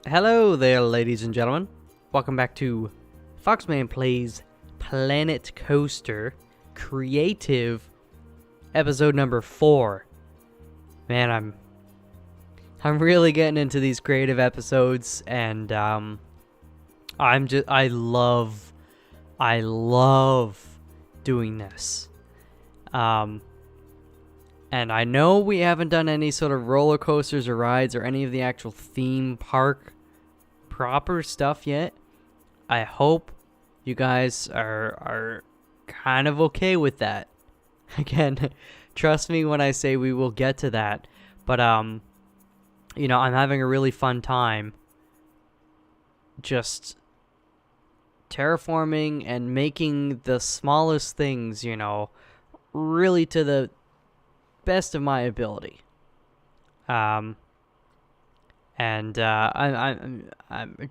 Hello there, ladies and gentlemen. Welcome back to Foxman Plays Planet Coaster Creative episode number 4. Man, I'm really getting into these creative episodes, and I love doing this. And I know we haven't done any sort of roller coasters or rides or any of the actual theme park proper stuff yet. I hope you guys are kind of okay with that. Again, trust me when I say we will get to that. But you know, I'm having a really fun time just terraforming and making the smallest things, you know, really to the best of my ability. I'm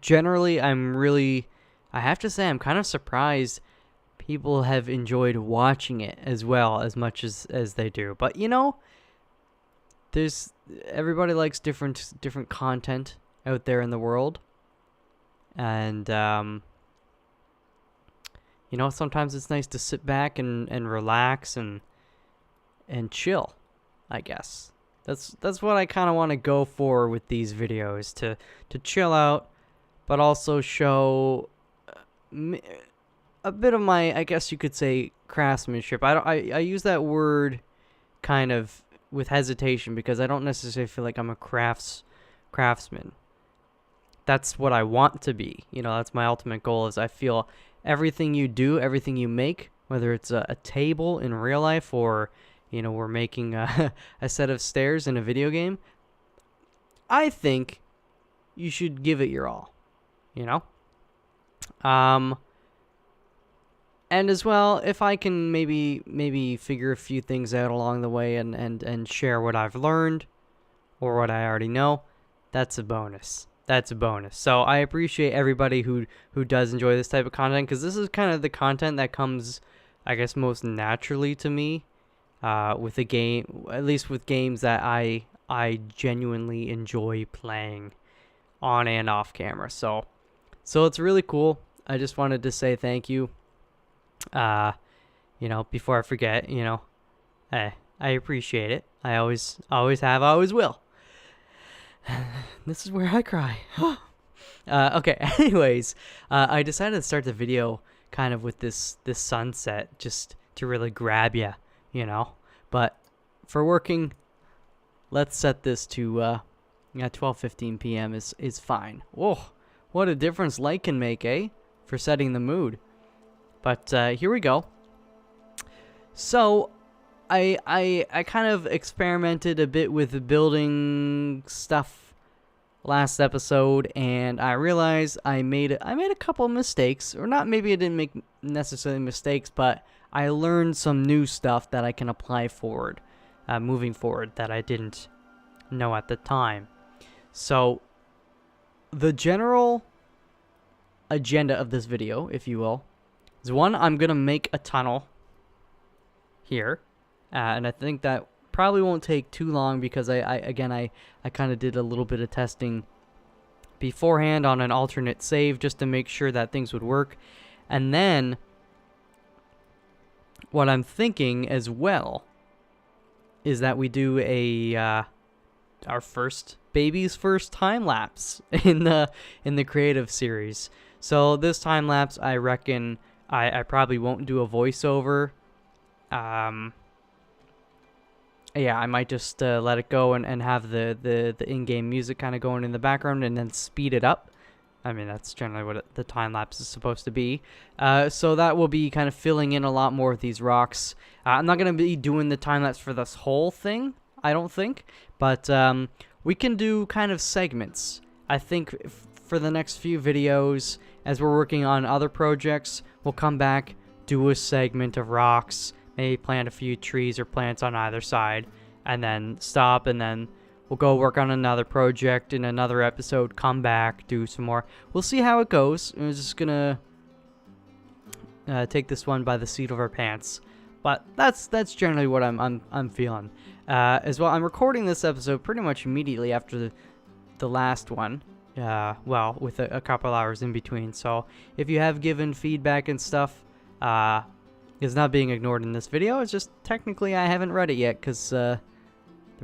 generally, I have to say, I'm kind of surprised people have enjoyed watching it as well as much as they do. But you know, everybody likes different content out there in the world, and you know, sometimes it's nice to sit back and relax and chill, I guess. That's what I kind of want to go for with these videos, to chill out, but also show a bit of my, I guess you could say, craftsmanship. I use that word kind of with hesitation because I don't necessarily feel like I'm a craftsman. That's what I want to be. You know, that's my ultimate goal. Is I feel everything you do, everything you make, whether it's a table in real life or, you know, we're making a set of stairs in a video game, I think you should give it your all, you know? And as well, if I can maybe figure a few things out along the way and share what I've learned or what I already know, that's a bonus. That's a bonus. So I appreciate everybody who does enjoy this type of content, because this is kind of the content that comes, I guess, most naturally to me. With a game, at least with games that I genuinely enjoy playing on and off camera. So it's really cool. I just wanted to say thank you. You know, before I forget, you know, I appreciate it. I always have, always will. This is where I cry. Okay. Anyways, I decided to start the video kind of with this sunset, just to really grab you. You know, but for working, let's set this to 12:15 p.m. is fine. Whoa, what a difference light can make, eh? For setting the mood. But here we go. So I kind of experimented a bit with building stuff last episode, and I realized I made a couple of mistakes, or not. Maybe I didn't make necessarily mistakes, but I learned some new stuff that I can apply forward, moving forward, that I didn't know at the time. So, the general agenda of this video, if you will, is one, I'm going to make a tunnel here. And I think that probably won't take too long because I kind of did a little bit of testing beforehand on an alternate save just to make sure that things would work. And then what I'm thinking as well is that we do our baby's first time lapse in the creative series. So this time lapse, I reckon I probably won't do a voiceover. Yeah, I might just let it go and have the in-game music kind of going in the background and then speed it up. I mean, that's generally what the time-lapse is supposed to be. So that will be kind of filling in a lot more of these rocks. I'm not going to be doing the time-lapse for this whole thing, I don't think. But we can do kind of segments. I think for the next few videos, as we're working on other projects, we'll come back, do a segment of rocks, maybe plant a few trees or plants on either side, and then stop, and then we'll go work on another project in another episode, come back, do some more. We'll see how it goes. We're just gonna take this one by the seat of our pants. But that's generally what I'm feeling. As well, I'm recording this episode pretty much immediately after the last one. well, with a couple hours in between. So if you have given feedback and stuff, it's not being ignored in this video. It's just technically I haven't read it yet because the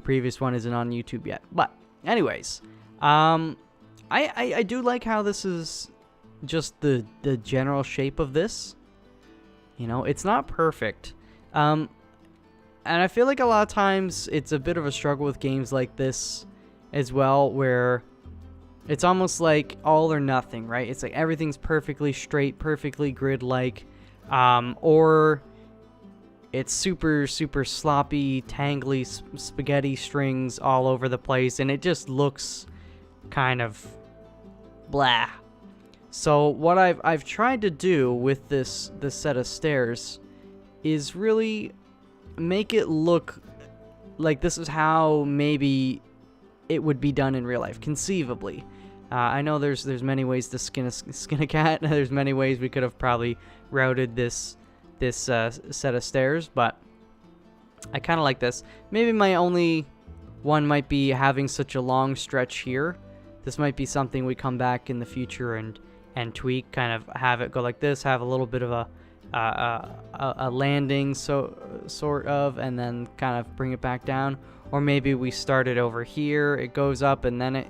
previous one isn't on YouTube yet. But anyways, I do like how this is just the general shape of this. You know, it's not perfect. And I feel like a lot of times it's a bit of a struggle with games like this as well, where it's almost like all or nothing, right? It's like everything's perfectly straight, perfectly grid-like, or it's super, super sloppy, tangly spaghetti strings all over the place, and it just looks kind of blah. So what I've tried to do with this set of stairs is really make it look like this is how maybe it would be done in real life, conceivably. I know there's many ways to skin a cat. There's many ways we could have probably routed this set of stairs, but I kind of like this. Maybe my only one might be having such a long stretch here. This might be something we come back in the future and tweak, kind of have it go like this, have a little bit of a landing, sort of, and then kind of bring it back down. Or maybe we start it over here, it goes up, and then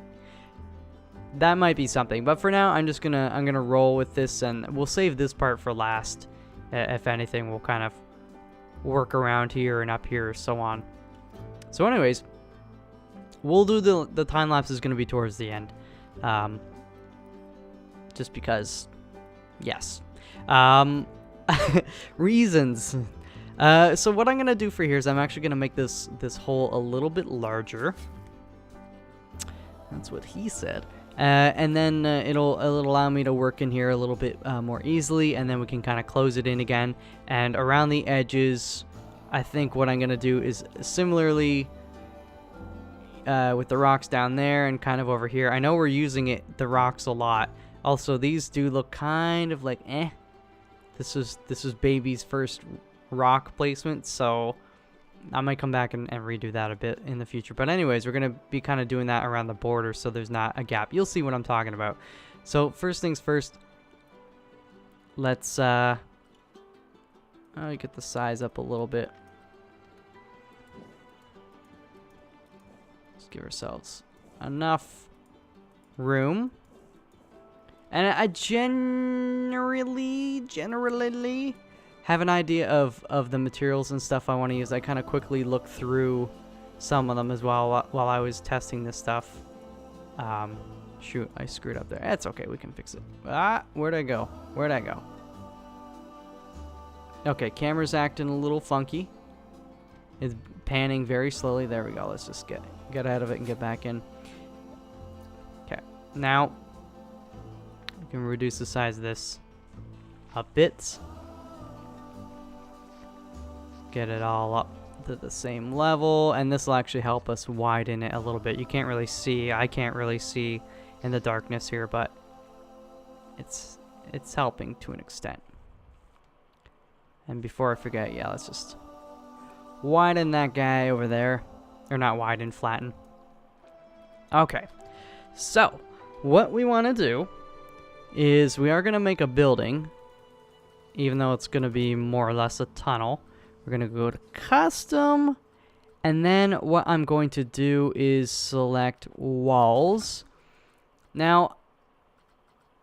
that might be something. But for now, I'm gonna roll with this, and we'll save this part for last. If anything, we'll kind of work around here and up here, so on. So anyways, we'll do the time lapse is gonna be towards the end, just because, yes. Reasons. So what I'm gonna do for here is I'm actually gonna make this hole a little bit larger. That's what he said. And then it'll allow me to work in here a little bit more easily, and then we can kind of close it in again. And around the edges, I think what I'm gonna do is similarly with the rocks down there and kind of over here. I know we're using the rocks a lot. Also, these do look kind of like eh. This was baby's first rock placement, so I might come back and redo that a bit in the future. But anyways, we're going to be kind of doing that around the border so there's not a gap. You'll see what I'm talking about. So first things first, let's get the size up a little bit. Let's give ourselves enough room. And I generally have an idea of the materials and stuff I want to use. I kind of quickly looked through some of them as well while I was testing this stuff. Shoot, I screwed up there. That's okay, we can fix it. Where'd I go? Okay, camera's acting a little funky. It's panning very slowly. There we go. Let's just get ahead of it and get back in. Okay, now we can reduce the size of this a bit. Get it all up to the same level, and this will actually help us widen it a little bit. You can't really see, I can't really see in the darkness here, but it's helping to an extent. And before I forget, yeah, let's just widen that guy over there. Or not widen, flatten. Okay, so what we want to do is we are going to make a building, even though it's going to be more or less a tunnel. We're going to go to custom, and then what I'm going to do is select walls. Now,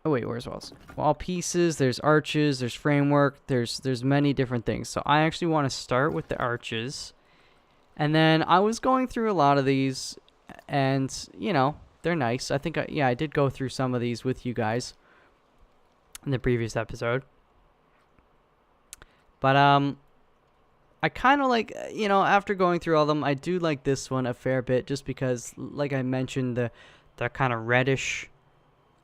oh wait, where's walls? Wall pieces, there's arches, there's framework, there's many different things. So I actually want to start with the arches. And then I was going through a lot of these, and you know, they're nice. I think I did go through some of these with you guys in the previous episode. But I kind of like, you know, after going through all of them, I do like this one a fair bit, just because, like I mentioned, the kind of reddish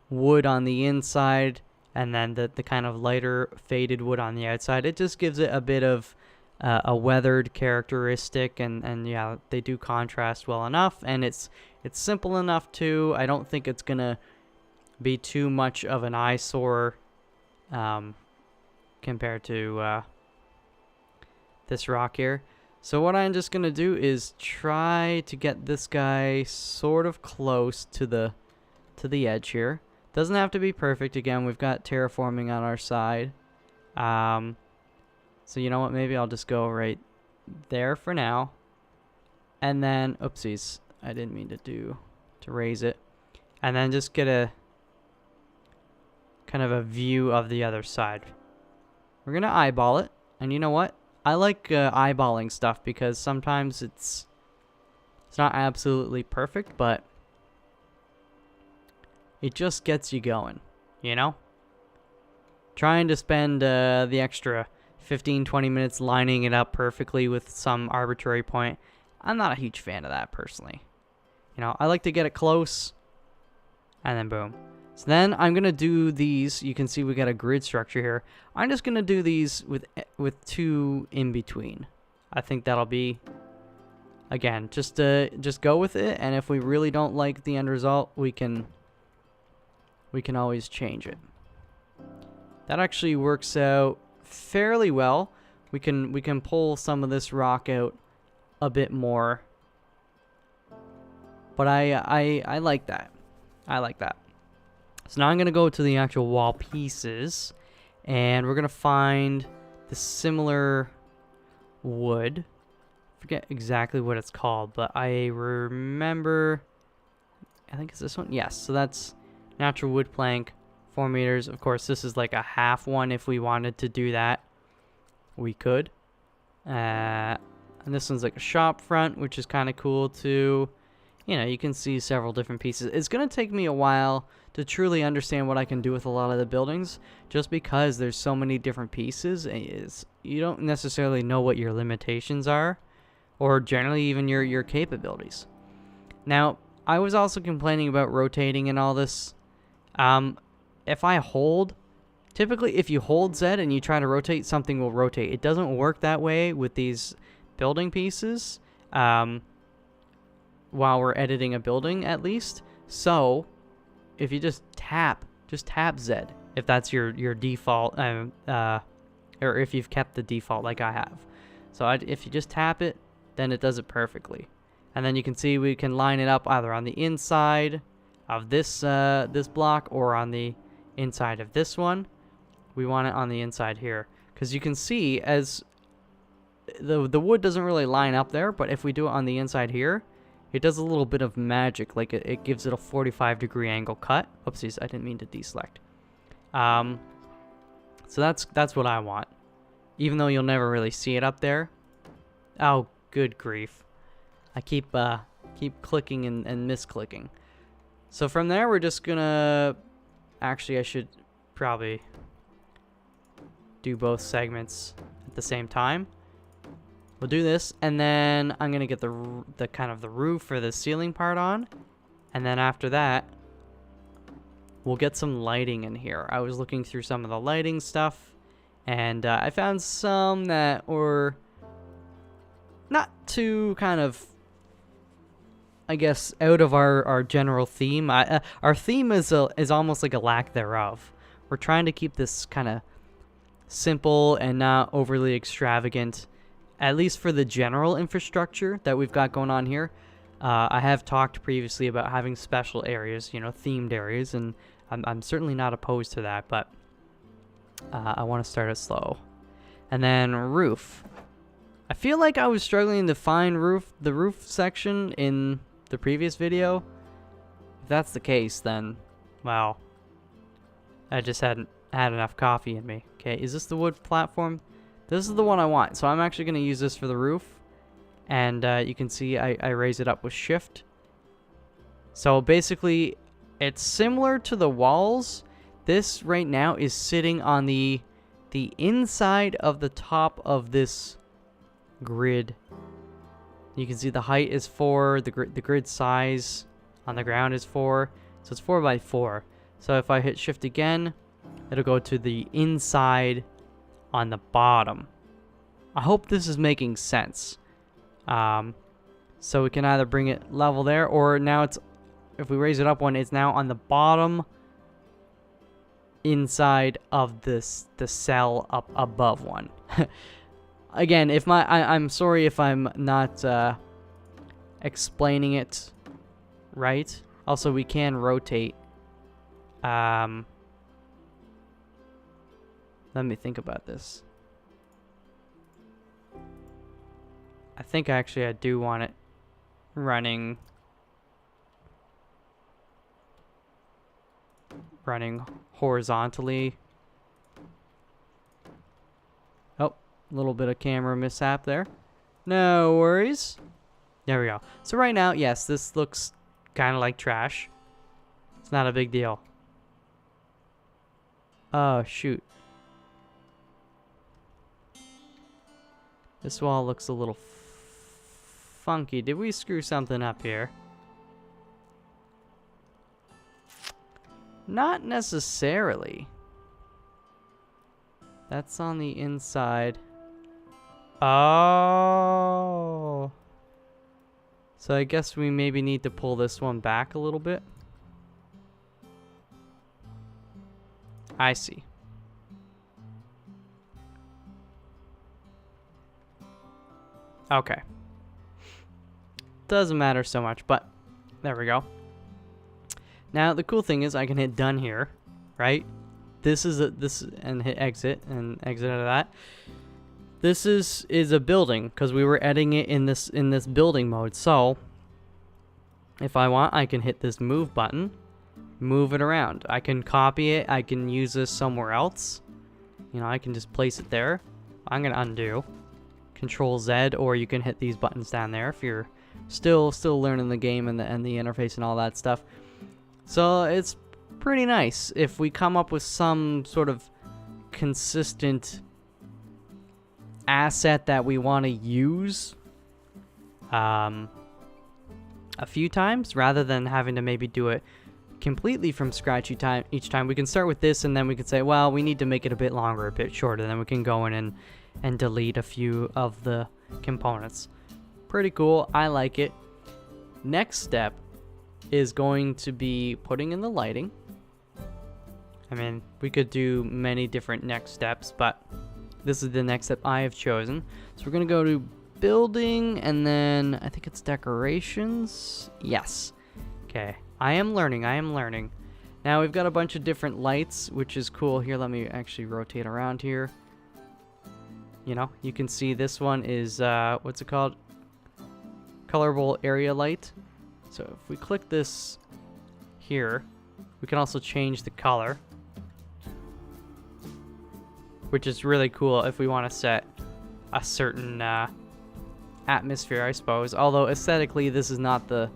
wood on the inside, and then the kind of lighter faded wood on the outside. It just gives it a bit of a weathered characteristic, and yeah, they do contrast well enough, and it's simple enough too. I don't think it's gonna be too much of an eyesore compared to this rock here. So what I'm just gonna do is try to get this guy sort of close to the to the edge here. Doesn't have to be perfect. Again, we've got terraforming on our side. So you know what? Maybe I'll just go right there for now. And then, oopsies, I didn't mean to raise it. And then just get a kind of a view of the other side. We're gonna eyeball it. And you know what? I like eyeballing stuff because sometimes it's not absolutely perfect, but it just gets you going, you know? Trying to spend the extra 15-20 minutes lining it up perfectly with some arbitrary point, I'm not a huge fan of that personally. You know, I like to get it close, and then boom. So then I'm going to do these. You can see we got a grid structure here. I'm just going to do these with 2 in between. I think that'll be, again, just go with it, and if we really don't like the end result, we can always change it. That actually works out fairly well. We can pull some of this rock out a bit more. But I like that. I like that. So now I'm going to go to the actual wall pieces, and we're going to find the similar wood. Forget exactly what it's called, but I remember, I think it's this one. Yes, so that's natural wood plank, 4 meters. Of course, this is like a half one. If we wanted to do that, we could. And this one's like a shop front, which is kind of cool too. You know, you can see several different pieces. It's going to take me a while to truly understand what I can do with a lot of the buildings, just because there's so many different pieces. You don't necessarily know what your limitations are, or generally even your capabilities. Now, I was also complaining about rotating and all this. If I hold, typically if you hold Z and you try to rotate, something will rotate. It doesn't work that way with these building pieces. While we're editing a building, at least. So if you just tap Z if that's your default, or if you've kept the default like I have. So if you just tap it, then it does it perfectly. And then you can see we can line it up either on the inside of this this block or on the inside of this one. We want it on the inside here, because you can see as the wood doesn't really line up there, but if we do it on the inside here, it does a little bit of magic. Like it gives it a 45-degree angle cut. Oopsies, I didn't mean to deselect. So that's what I want, even though you'll never really see it up there. Oh, good grief! I keep clicking and misclicking. So from there, we're just gonna. Actually, I should probably do both segments at the same time. We'll do this, and then I'm gonna get the kind of the roof or the ceiling part on, and then after that, we'll get some lighting in here. I was looking through some of the lighting stuff, and I found some that were not too kind of, I guess, out of our general theme. Our theme is almost like a lack thereof. We're trying to keep this kind of simple and not overly extravagant, at least for the general infrastructure that we've got going on here. I have talked previously about having special areas, you know, themed areas, and I'm certainly not opposed to that, but I want to start it slow. And then roof. I feel like I was struggling to find the roof section in the previous video. If that's the case, then, well, I just hadn't had enough coffee in me. Okay, is this the wood platform? This is the one I want, so I'm actually going to use this for the roof. And you can see I raise it up with shift. So basically, it's similar to the walls. This right now is sitting on the inside of the top of this grid. You can see the height is 4, the grid size on the ground is 4, so it's 4 by 4. So if I hit shift again, it'll go to the inside on the bottom. I hope this is making sense. So we can either bring it level there, or now it's, if we raise it up one, it's now on the bottom inside of the cell up above one. Again, if I'm sorry if I'm not explaining it right. Also, we can rotate Let me think about this. I think actually I do want it running horizontally. Oh, a little bit of camera mishap there. No worries. There we go. So right now, yes, this looks kind of like trash. It's not a big deal. Oh, shoot. This wall looks a little funky. Did we screw something up here? Not necessarily. That's on the inside. Oh. So I guess we maybe need to pull this one back a little bit. I see. Okay. Doesn't matter so much, but there we go. Now the cool thing is I can hit done here, right? This is and hit exit and exit out of that. This is a building because we were editing it in this building mode. So if I want, I can hit this move button, move it around. I can copy it. I can use this somewhere else. You know, I can just place it there. I'm gonna undo. Control Z, or you can hit these buttons down there if you're still learning the game and the interface and all that stuff. So it's pretty nice if we come up with some sort of consistent asset that we want to use a few times rather than having to maybe do it completely from scratch each time. We can start with this and then we can say, well, we need to make it a bit longer, a bit shorter. Then we can go in and delete a few of the components. Pretty cool. I like it. Next step is going to be putting in the lighting. I mean, we could do many different next steps, but this is the next step I have chosen. So we're going to go to building and then I think it's decorations. Yes. Okay. I am learning. Now we've got a bunch of different lights, which is cool. Here, let me actually rotate around here. You know, you can see this one is, what's it called? Colorable area light. So if we click this here, we can also change the color, which is really cool if we want to set a certain atmosphere, I suppose. Although aesthetically, this is not the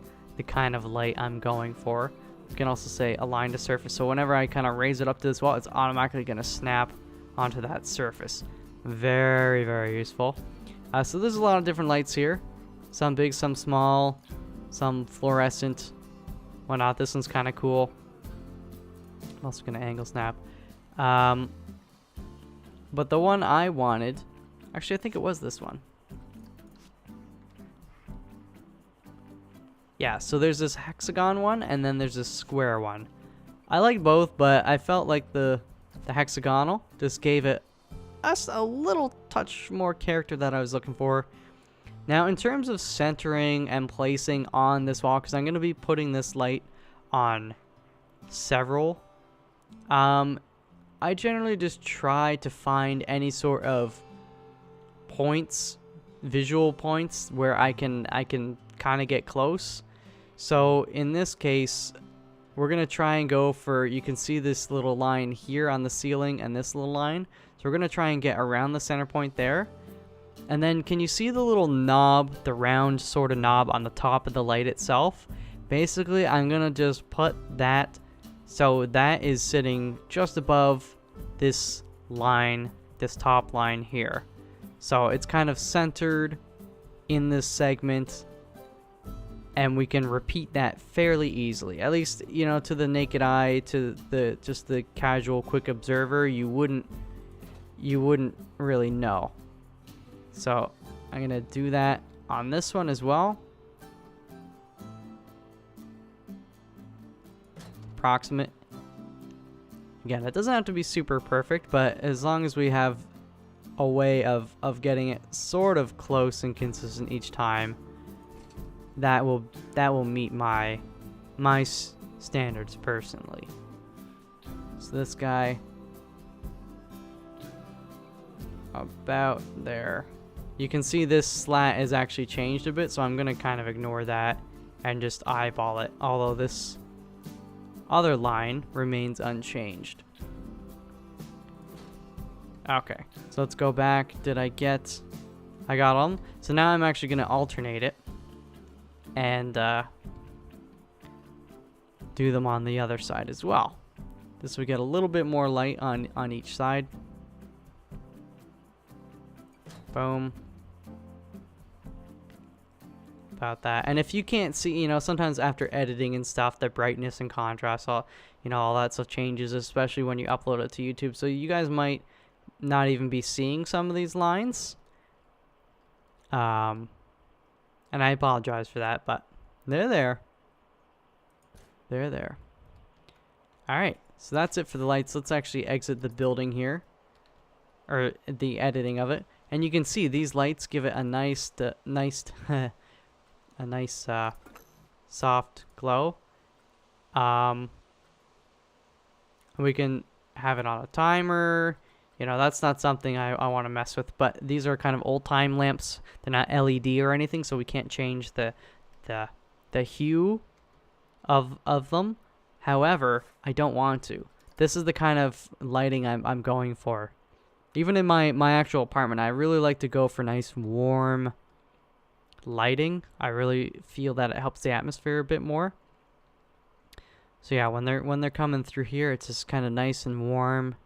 kind of light I'm going for. We can also say align to surface. So whenever I kind of raise it up to this wall, it's automatically going to snap onto that surface. Very, very useful. So there's a lot of different lights here. Some big, some small, some fluorescent. Why not? This one's kind of cool. I'm also going to angle snap. But the one I wanted, actually I think it was this one. Yeah, so there's this hexagon one and then there's this square one. I like both, but I felt like the hexagonal just gave it us a little touch more character that I was looking for. Now in terms of centering and placing on this wall, because I'm going to be putting this light on several, I generally just try to find any sort of points, visual points where I can kind of get close. So in this case, we're going to try and go for, you can see this little line here on the ceiling and this little line. So we're going to try and get around the center point there. And then can you see the little knob, the round sort of knob on the top of the light itself? Basically, I'm going to just put that, so that is sitting just above this line, this top line here. So it's kind of centered in this segment, and we can repeat that fairly easily. At least, you know, to the naked eye, to the just the casual quick observer, you wouldn't really know. So I'm gonna do that on this one as well. Approximate. Again, it doesn't have to be super perfect, but as long as we have a way of getting it sort of close and consistent each time, that will meet my standards personally. So this guy about there. You can see this slat is actually changed a bit, so I'm gonna kind of ignore that and just eyeball it, although this other line remains unchanged. Okay, so let's go back. I got them. So now I'm actually gonna alternate it and do them on the other side as well. This will get a little bit more light on each side. Boom. About that. And if you can't see, you know, sometimes after editing and stuff, the brightness and contrast, all that stuff changes, especially when you upload it to YouTube. So you guys might not even be seeing some of these lines. And I apologize for that, but they're there. They're there. All right. So that's it for the lights. Let's actually exit the building here, or the editing of it. And you can see these lights give it a nice soft glow. We can have it on a timer. You know, that's not something I want to mess with. But these are kind of old time lamps. They're not LED or anything, so we can't change the hue of them. However, I don't want to. This is the kind of lighting I'm going for. Even in my actual apartment, I really like to go for nice warm lighting. I really feel that it helps the atmosphere a bit more. So yeah, when they're coming through here, it's just kind of nice and warm.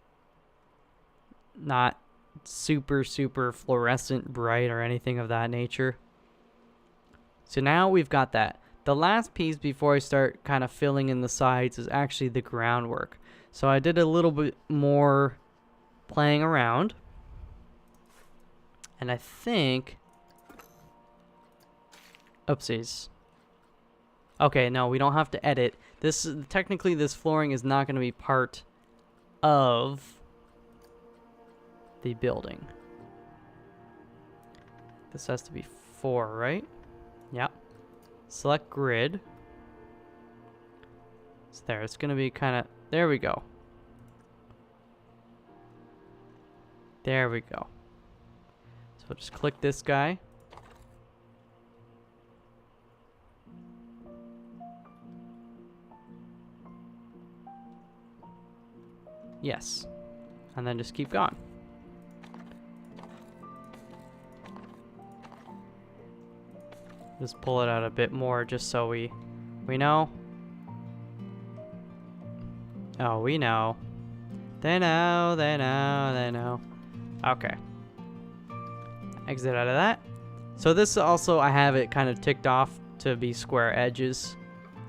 Not super fluorescent bright or anything of that nature. So now we've got that. The last piece before I start kind of filling in the sides is actually the groundwork. So I did a little bit more playing around, and I think, oopsies. Okay, no, we don't have to edit. This flooring is not going to be part of the building. This has to be 4, right? Yep. Select grid. So there, it's going to be kind of, there we go. There we go. So just click this guy. Yes. And then just keep going. Just pull it out a bit more just so we know. Oh, we know. They know. Okay. Exit out of that. So this also, I have it kind of ticked off to be square edges.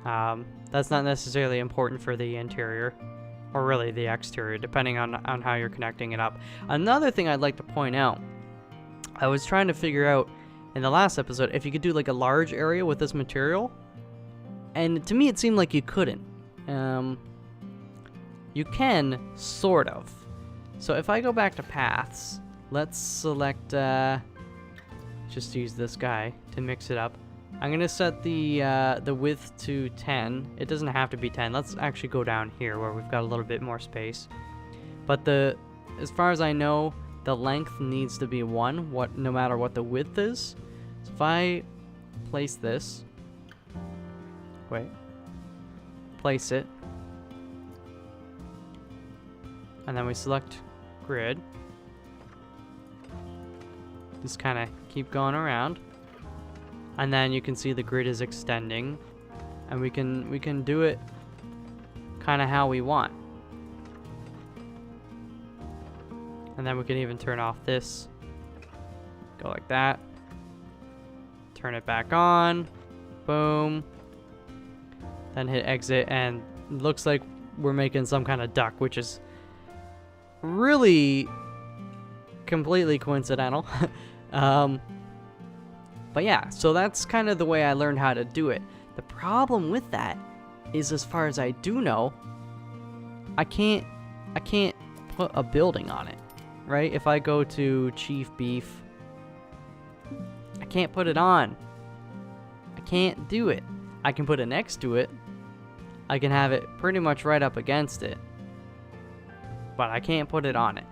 That's not necessarily important for the interior, or really the exterior, depending on how you're connecting it up. Another thing I'd like to point out, I was trying to figure out in the last episode if you could do like a large area with this material, and to me it seemed like you couldn't. You can, sort of. So if I go back to paths, let's select, just use this guy to mix it up. I'm gonna set the width to 10. It doesn't have to be 10. Let's actually go down here where we've got a little bit more space. But as far as I know, the length needs to be 1, no matter what the width is. So if I place this, place it, and then we select grid. Just kind of keep going around, and then you can see the grid is extending, and we can do it kind of how we want. And then we can even turn off this, go like that, turn it back on, boom, then hit exit, and it looks like we're making some kind of duck, which is really completely coincidental. But yeah, so that's kind of the way I learned how to do it. The problem with that is, as far as I do know, I can't put a building on it, right? If I go to Chief Beef, I can't put it on. I can't do it. I can put it next to it. I can have it pretty much right up against it. but I can't put it on it.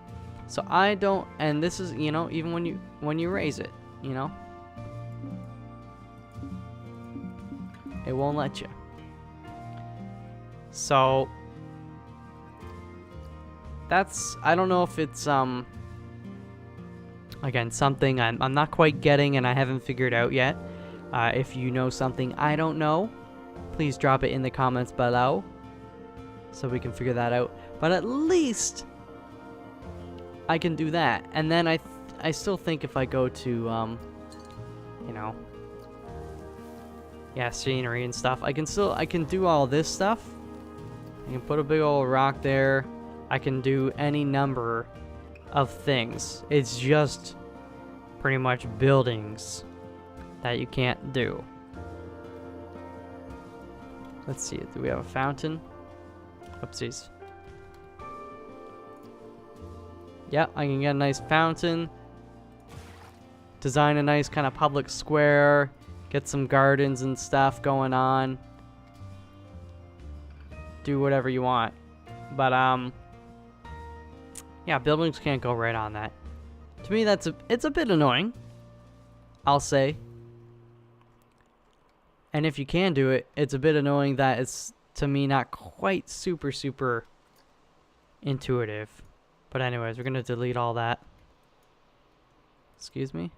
So I don't, and this is, you know, even when you raise it, you know, it won't let you. So that's, I don't know if it's again, something I'm not quite getting and I haven't figured out yet. If you know something I don't know, please drop it in the comments below so we can figure that out. But at least I can do that. And then I still think if I go to, you know, yeah, scenery and stuff, I can do all this stuff. I can put a big old rock there. I can do any number of things. It's just pretty much buildings that you can't do. Let's see, do we have a fountain? Oopsies. Yeah, I can get a nice fountain. Design a nice kind of public square. Get some gardens and stuff going on. Do whatever you want. But, yeah, buildings can't go right on that. To me, it's a bit annoying, I'll say. And if you can do it, it's a bit annoying that it's, to me, not quite super intuitive. But anyways, we're going to delete all that. Excuse me?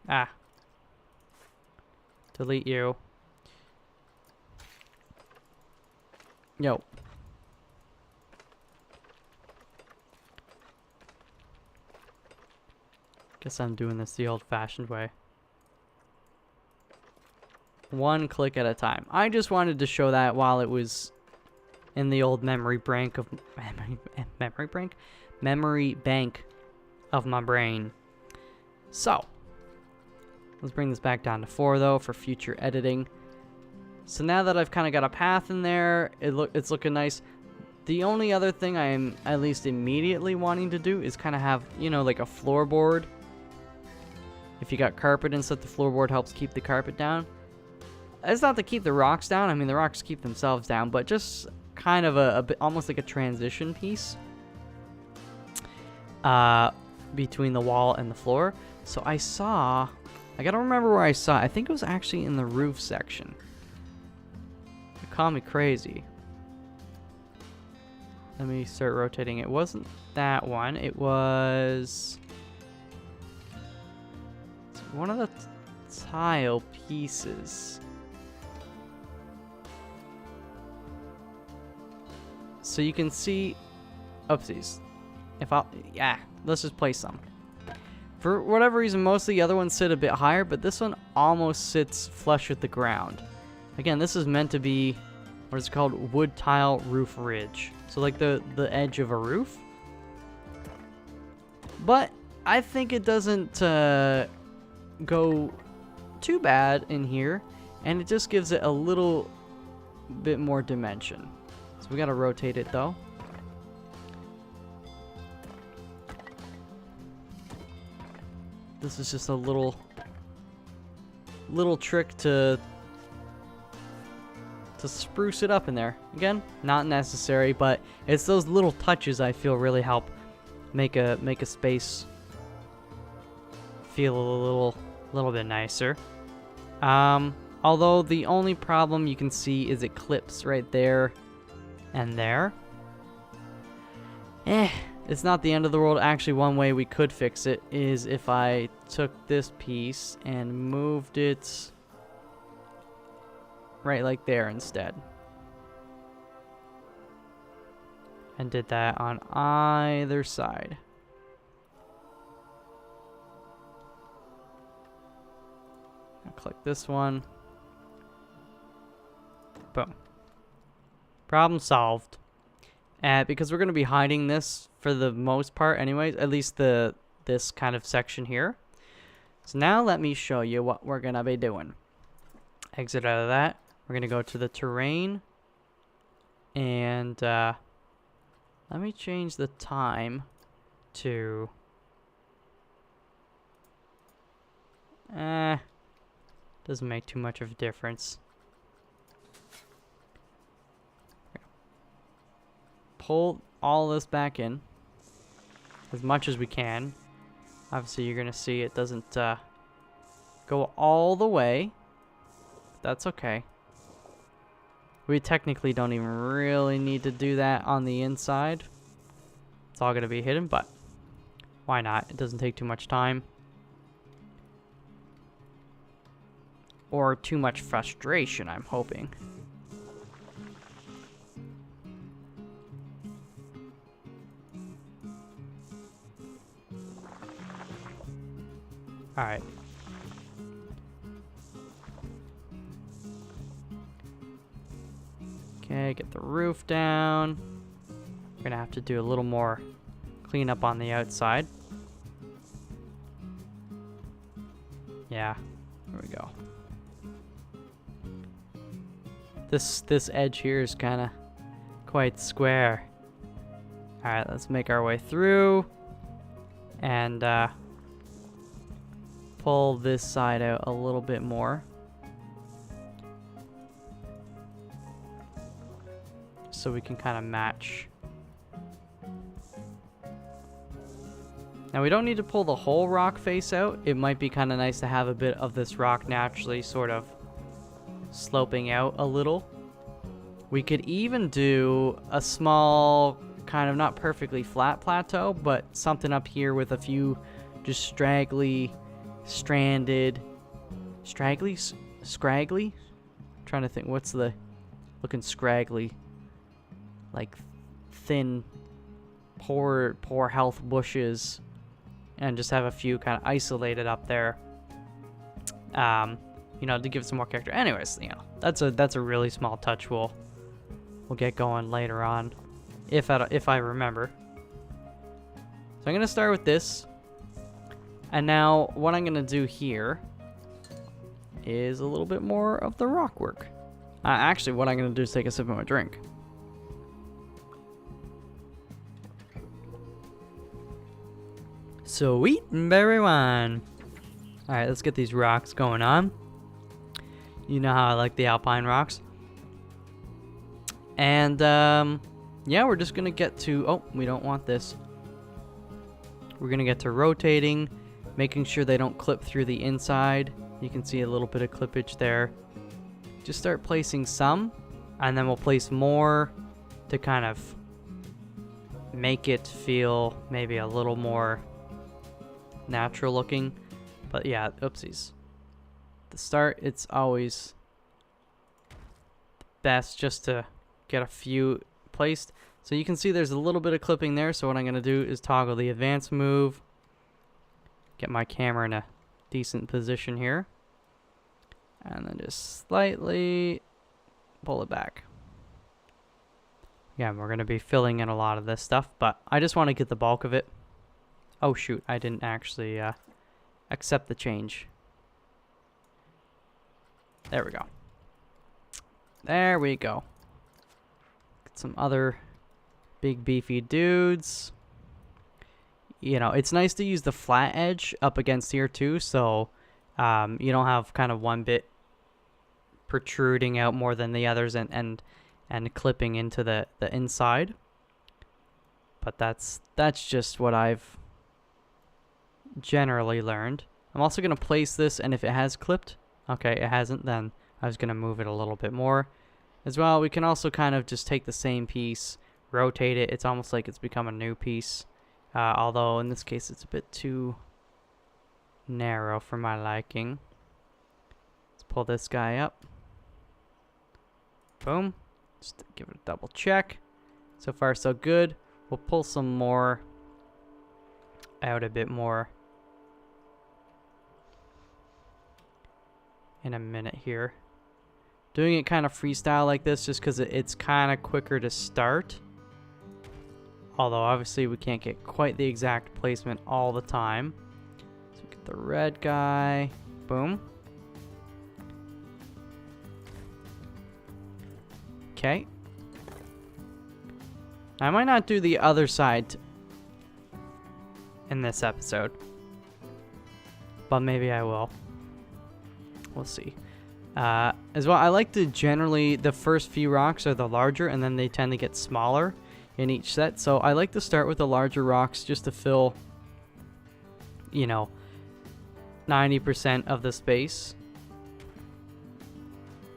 Ah. Delete you. Yo. Guess I'm doing this the old-fashioned way. One click at a time. I just wanted to show that while it was in the old memory bank of memory bank of my brain. So let's bring this back down to 4 though for future editing. So now that I've kind of got a path in there, it's looking nice. The only other thing I am at least immediately wanting to do is kind of have, you know, like a floorboard. If you got carpet and stuff, the floorboard helps keep the carpet down. It's not to keep the rocks down. I mean, the rocks keep themselves down, but just kind of a bit, almost like a transition piece between the wall and the floor. So I gotta remember where I saw it. I think it was actually in the roof section. You call me crazy. Let me start rotating. It wasn't that one. It was one of the tile pieces. So you can see, oopsies. Yeah, let's just place some. For whatever reason, most of the other ones sit a bit higher, but this one almost sits flush with the ground. Again, this is meant to be, what is it called? Wood tile roof ridge. So like the edge of a roof. But I think it doesn't go too bad in here, and it just gives it a little bit more dimension. So we gotta rotate it though. This is just a little trick to spruce it up in there. Again, not necessary, but it's those little touches I feel really help make a space feel a little bit nicer. Although the only problem you can see is it clips right there and there. It's not the end of the world. Actually, one way we could fix it is if I took this piece and moved it right like there instead. And did that on either side. I'll click this one. Boom. Problem solved. Because we're going to be hiding this for the most part anyways, at least this kind of section here. So now let me show you what we're going to be doing. Exit out of that. We're going to go to the terrain. And let me change the time to... doesn't make too much of a difference. pull all this back in as much as we can. Obviously, you're going to see it doesn't go all the way. That's okay. We technically don't even really need to do that on the inside. It's all going to be hidden, but why not? It doesn't take too much time. Or too much frustration, I'm hoping. Alright. Okay, get the roof down. We're gonna have to do a little more cleanup on the outside. Yeah, there we go. This edge here is kind of quite square. All right, let's make our way through and pull this side out a little bit more. So we can kind of match. Now we don't need to pull the whole rock face out. It might be kind of nice to have a bit of this rock naturally sort of sloping out a little. We could even do a small, kind of not perfectly flat plateau, but something up here with a few just scraggly, stranded, scraggly? I'm trying to think, what's the looking scraggly? Like thin, poor health bushes, and just have a few kind of isolated up there. You know, to give some more character. Anyways, you know, that's a really small touch we'll get going later on, if I remember. So I'm gonna start with this, and now what I'm gonna do here is a little bit more of the rock work. Actually, what I'm gonna do is take a sip of my drink. Sweet berry wine. All right, let's get these rocks going on. You know how I like the alpine rocks. And yeah, we're just gonna get to, oh, we don't want this. We're gonna get to rotating, making sure they don't clip through the inside. You can see a little bit of clippage there. Just start placing some, and then we'll place more to kind of make it feel maybe a little more natural looking. But yeah, oopsies. The start, it's always best just to get a few placed. So you can see there's a little bit of clipping there. So what I'm going to do is toggle the advanced move, get my camera in a decent position here, and then just slightly pull it back. Yeah, we're going to be filling in a lot of this stuff, but I just want to get the bulk of it. Oh shoot, I didn't actually accept the change. There we go. There we go. Get some other big beefy dudes. You know, it's nice to use the flat edge up against here too, so you don't have kind of one bit protruding out more than the others and clipping into the inside. But that's just what I've generally learned. I'm also going to place this, and if it has clipped, okay, it hasn't, then I was going to move it a little bit more as well. We can also kind of just take the same piece, rotate it. It's almost like it's become a new piece, although in this case it's a bit too narrow for my liking. Let's pull this guy up. Boom. Just give it a double check. So far so good. We'll pull some more out a bit more in a minute here. Doing it kind of freestyle like this just because it's kind of quicker to start. Although obviously we can't get quite the exact placement all the time. So get the red guy. Boom. Okay. I might not do the other side in this episode, but maybe I will. We'll see. As well, I like to generally, the first few rocks are the larger, and then they tend to get smaller. in each set. So I like to start with the larger rocks just to fill, you know, 90% of the space.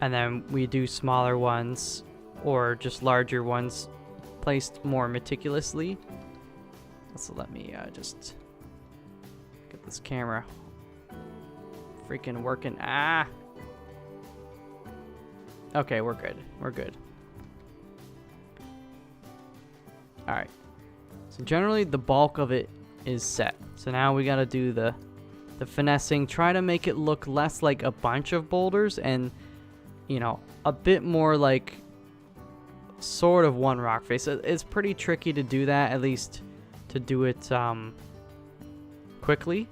And then we do smaller ones or just larger ones placed more meticulously. So let me just get this camera freaking working. Ah! Okay, we're good. We're good. Alright. So generally the bulk of it is set. So now we gotta do the finessing. Try to make it look less like a bunch of boulders and, you know, a bit more like sort of one rock face. It's pretty tricky to do that, at least to do it quickly.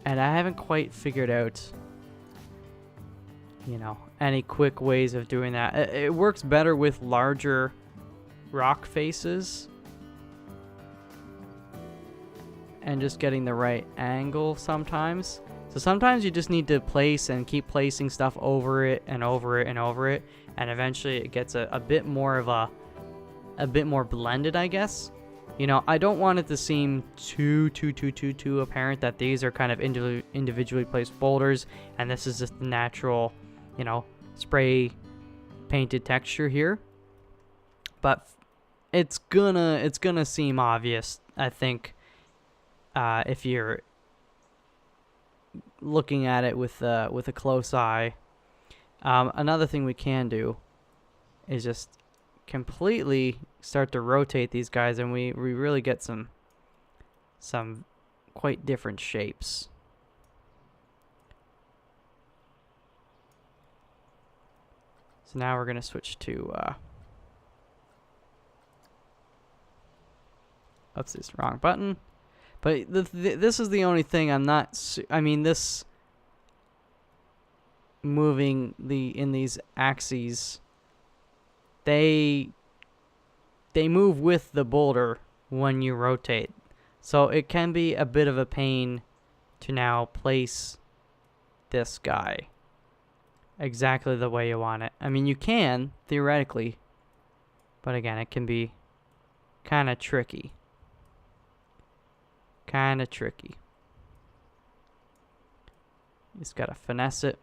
And I haven't quite figured out, you know, any quick ways of doing that. It works better with larger rock faces and just getting the right angle sometimes. So sometimes you just need to place and keep placing stuff over it and over it and over it, and eventually it gets a bit more of a bit more blended, I guess. You know, I don't want it to seem too apparent that these are kind of individually placed boulders and this is just the natural, you know, spray painted texture here. But it's gonna seem obvious, I think, if you're looking at it with a close eye. Another thing we can do is just completely start to rotate these guys, and we really get some quite different shapes. So now we're gonna switch to oops, this wrong button. But this is the only thing I'm not. I mean, this moving in these axes, they move with the boulder when you rotate, so it can be a bit of a pain to now place this guy exactly the way you want it. I mean, you can theoretically, but again, it can be kind of tricky. You just gotta finesse it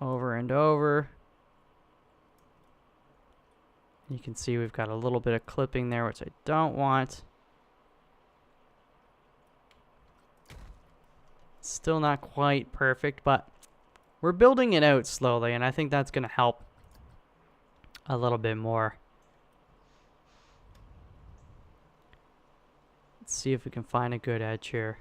over and over. You can see we've got a little bit of clipping there, which I don't want. Still not quite perfect, but we're building it out slowly, and I think that's gonna help a little bit more. Let's see if we can find a good edge here.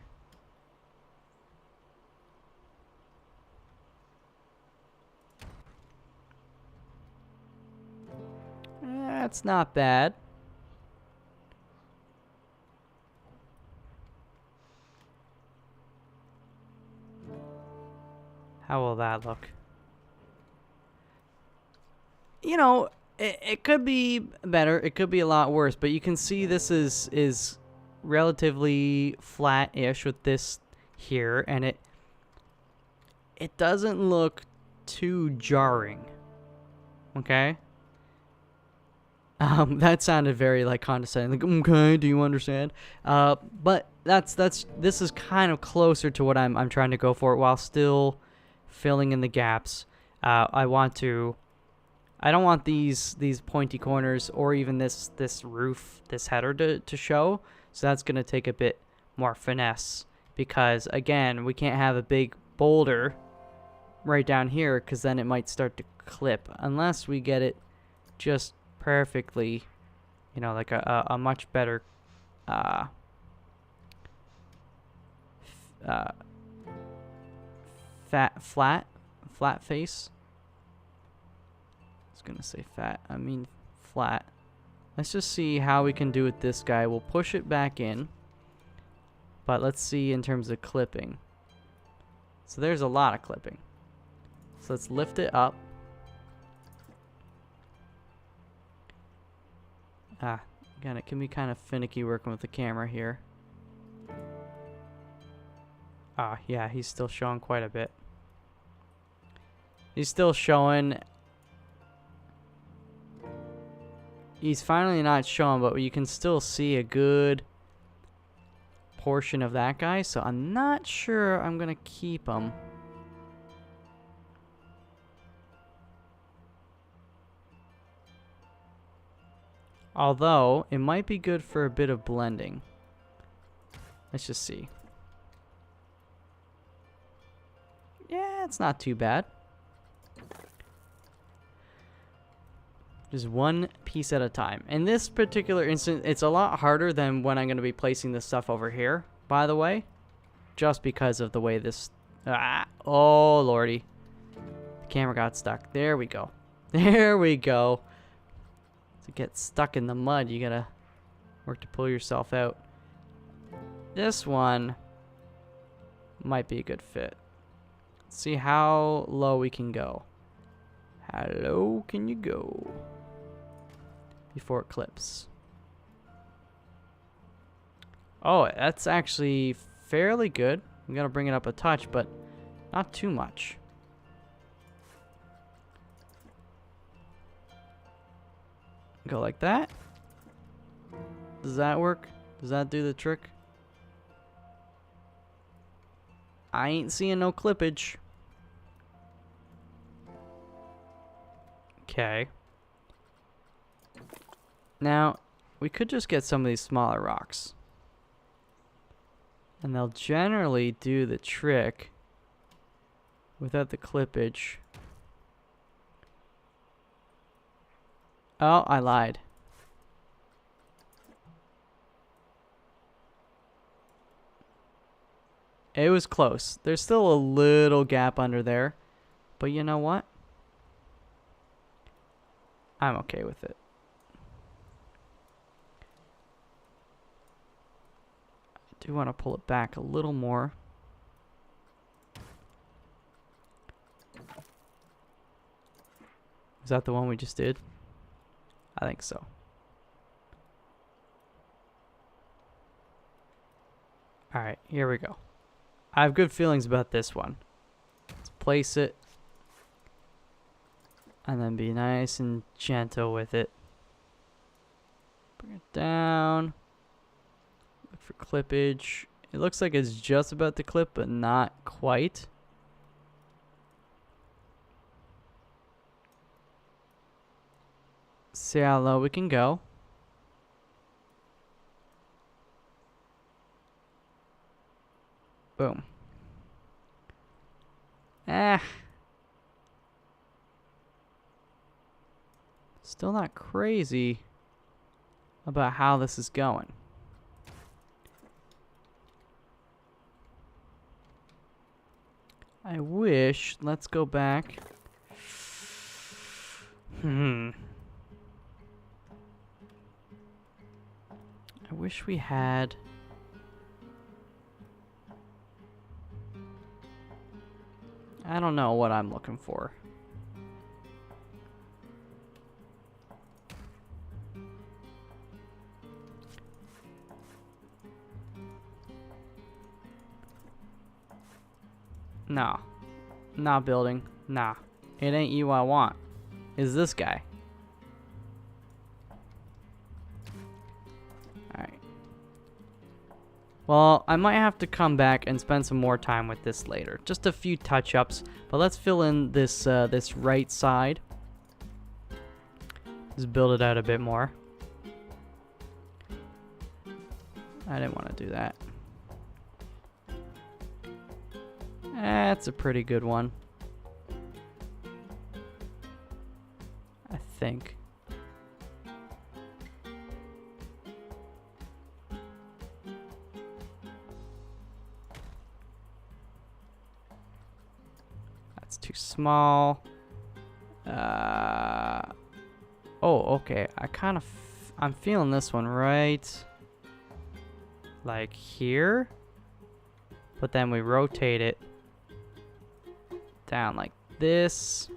That's not bad. How will that look? You know, it could be better. It could be a lot worse, but you can see this is relatively flat-ish with this here, and it doesn't look too jarring. Okay? That sounded very like condescending. Like, okay, do you understand? But this is kind of closer to what I'm trying to go for, while still filling in the gaps. I don't want these pointy corners or even this roof, this header to show. So that's gonna take a bit more finesse, because again, we can't have a big boulder right down here, because then it might start to clip unless we get it just perfectly, you know, like a much better flat face. I was gonna say fat, I mean flat. Let's just see how we can do with this guy. We'll push it back in, but let's see in terms of clipping. So there's a lot of clipping. So let's lift it up. Again, it can be kind of finicky working with the camera here. Yeah, he's still showing quite a bit. He's still showing. He's finally not showing, but you can still see a good portion of that guy. So I'm not sure I'm going to keep him. Although, it might be good for a bit of blending. Let's just see. Yeah, it's not too bad. Just one piece at a time. In this particular instance, it's a lot harder than when I'm going to be placing this stuff over here, by the way. Just because of the way this... oh, lordy. The camera got stuck. There we go. There we go. To get stuck in the mud, you gotta work to pull yourself out. This one might be a good fit. Let's see how low we can go. How low can you go before it clips? Oh, that's actually fairly good. I'm gonna bring it up a touch, but not too much. Go like that. Does that work? Does that do the trick? I ain't seeing no clippage. Okay. Now, we could just get some of these smaller rocks. And they'll generally do the trick without the clippage. Oh, I lied. It was close. There's still a little gap under there. But you know what? I'm okay with it. I do want to pull it back a little more. Is that the one we just did? I think so. Alright, here we go. I have good feelings about this one. Let's place it. And then be nice and gentle with it. Bring it down. Look for clippage. It looks like it's just about to clip, but not quite. See how low we can go. Boom. Still not crazy about how this is going. I wish, let's go back. I wish we had... I don't know what I'm looking for. No. Not building. Nah. It ain't you I want. Is this guy. Alright. Well, I might have to come back and spend some more time with this later. Just a few touch-ups. But let's fill in this this right side. Just build it out a bit more. I didn't want to do that. That's a pretty good one. I think. That's too small. Oh, okay. I'm feeling this one right like here. But then we rotate it down like this.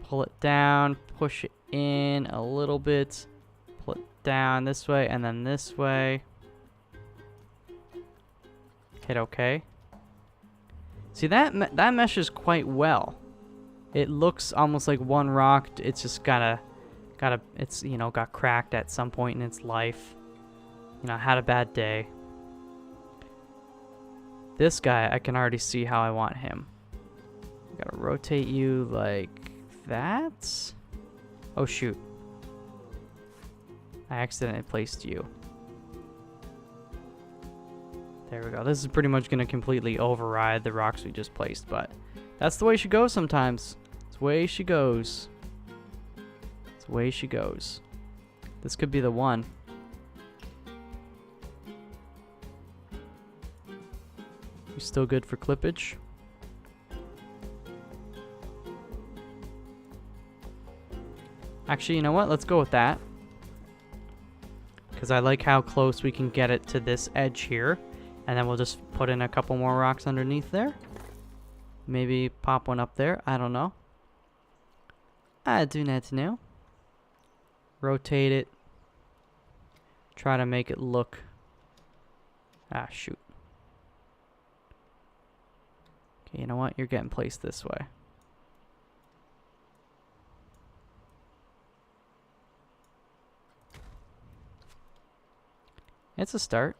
Pull it down, push it in a little bit, pull it down this way and then this way. Hit OK. See, that meshes quite well. It looks almost like one rock. It's just it's, you know, got cracked at some point in its life. You know, had a bad day. This guy, I can already see how I want him. Gotta rotate you like that. Oh, shoot. I accidentally placed you. There we go. This is pretty much going to completely override the rocks we just placed, but that's the way she goes sometimes. It's the way she goes. It's the way she goes. This could be the one. You still good for clippage? Actually, you know what? Let's go with that. Because I like how close we can get it to this edge here. And then we'll just put in a couple more rocks underneath there. Maybe pop one up there. I don't know. I do not know. Rotate it. Try to make it look... Ah, shoot. Okay, you know what? You're getting placed this way. It's a start.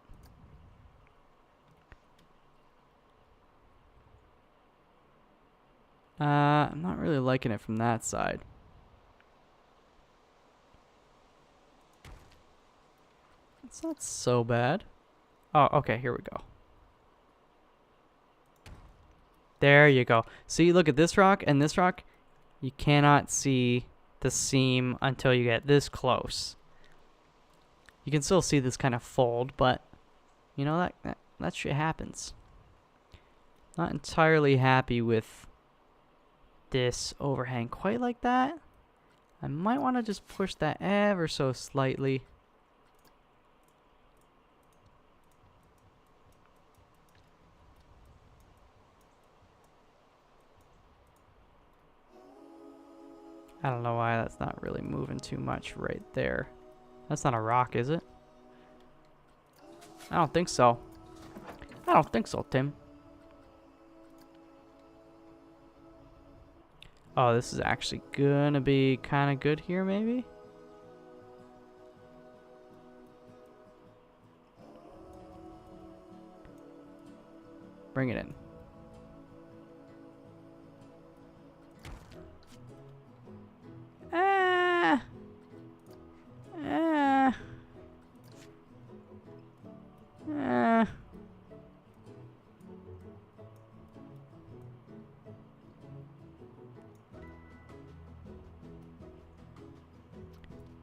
I'm not really liking it from that side. It's not so bad. Oh, okay, here we go. There you go. See, look at this rock and this rock. You cannot see the seam until you get this close. You can still see this kind of fold, but you know, that shit happens. Not entirely happy with this overhang quite like that. I might want to just push that ever so slightly. I don't know why that's not really moving too much right there. That's not a rock, is it? I don't think so. I don't think so, Tim. Oh, this is actually gonna be kind of good here, maybe? Bring it in.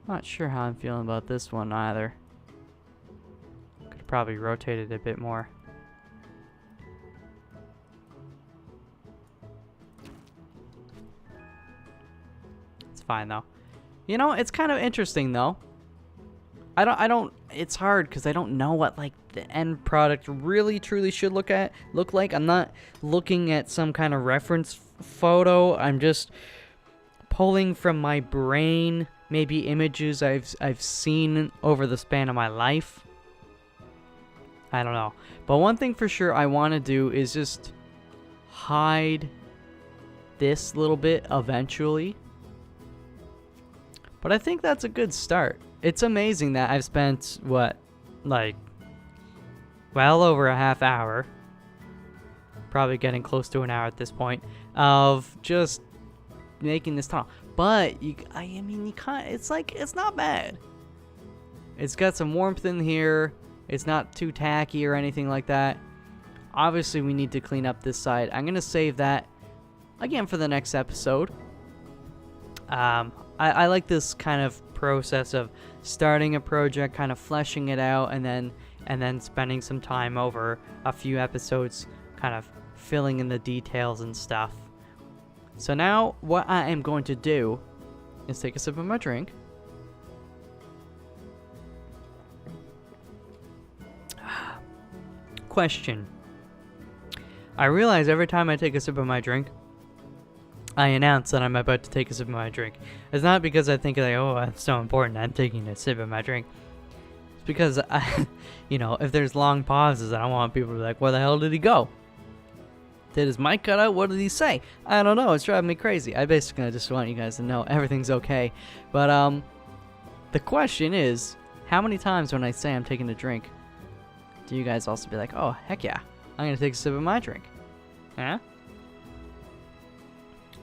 Not sure how I'm feeling about this one either. Could probably rotate it a bit more. It's fine though. You know, it's kind of interesting though. It's hard because I don't know what like the end product really truly should look like. I'm not looking at some kind of reference photo. I'm just pulling from my brain maybe images I've seen over the span of my life. I don't know. But one thing for sure I want to do is just hide this little bit eventually. But I think that's a good start. It's amazing that I've spent, what, like, well over a half hour, probably getting close to an hour at this point, of just making this tunnel. But, I mean, you can't, it's like, it's not bad. It's got some warmth in here. It's not too tacky or anything like that. Obviously, we need to clean up this side. I'm going to save that, again, for the next episode. I like this kind of process of starting a project, kind of fleshing it out, and then spending some time over a few episodes kind of filling in the details and stuff. So now what I am going to do is take a sip of my drink. Question. I realize every time I take a sip of my drink, I announce that I'm about to take a sip of my drink. It's not because I think like, oh, that's so important, I'm taking a sip of my drink. It's because, you know, if there's long pauses, I don't want people to be like, where the hell did he go? Did his mic cut out? What did he say? I don't know. It's driving me crazy. I basically just want you guys to know everything's okay. But the question is, how many times when I say I'm taking a drink, do you guys also be like, oh, heck yeah, I'm going to take a sip of my drink? Huh?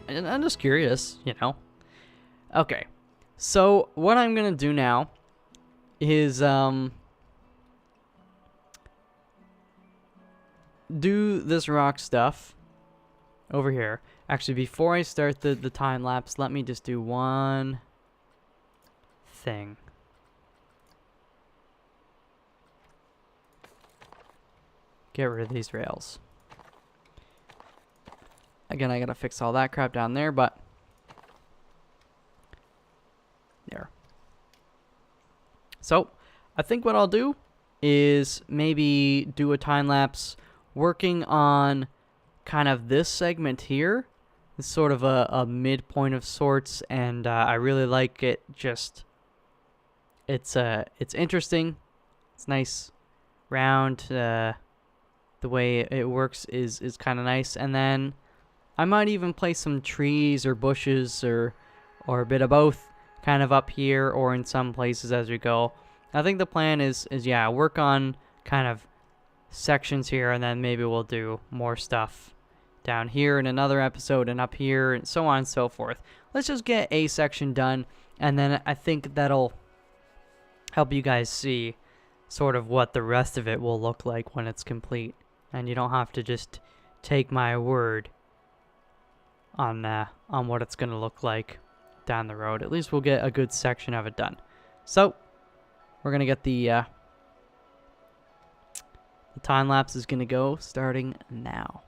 And I'm just curious, you know. Okay, so what I'm going to do now is do this rock stuff over here. Actually, before I start the time lapse, let me just do one thing. Get rid of these rails. Again, I gotta fix all that crap down there, but there. So, I think what I'll do is maybe do a time lapse working on kind of this segment here. It's sort of a midpoint of sorts, and I really like it. Just it's interesting. It's nice, round. The way it works is kind of nice, and then I might even place some trees or bushes or a bit of both, kind of up here or in some places as we go. I think the plan is yeah, work on kind of sections here, and then maybe we'll do more stuff down here in another episode and up here and so on and so forth. Let's just get a section done, and then I think that'll help you guys see sort of what the rest of it will look like when it's complete. And you don't have to just take my word on what it's going to look like down the road. At least we'll get a good section of it done. So, we're going to get the time lapse is going to go starting now.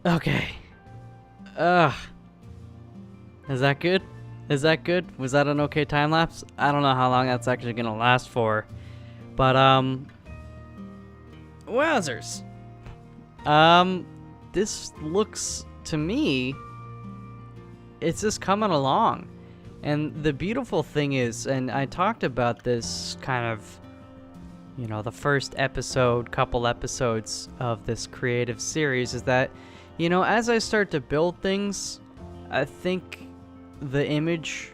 Okay. Ugh. Is that good? Is that good? Was that an okay time lapse? I don't know how long that's actually gonna last for. But, wowzers. This looks, to me, it's just coming along. And the beautiful thing is, and I talked about this kind of, you know, the first episode, couple episodes of this creative series, is that, you know, as I start to build things, I think the image,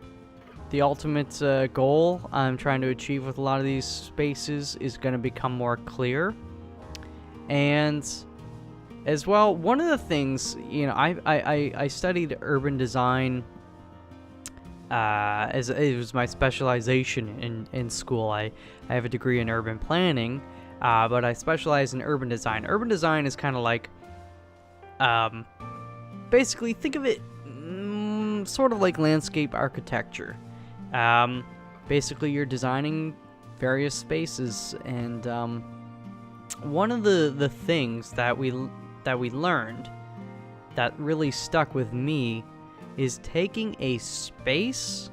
the ultimate goal I'm trying to achieve with a lot of these spaces is going to become more clear. And as well, one of the things, you know, I studied urban design as it was my specialization in school. I have a degree in urban planning, but I specialize in urban design. Urban design is kind of like, basically, think of it sort of like landscape architecture. Basically, you're designing various spaces, and one of the things that we learned that really stuck with me is taking a space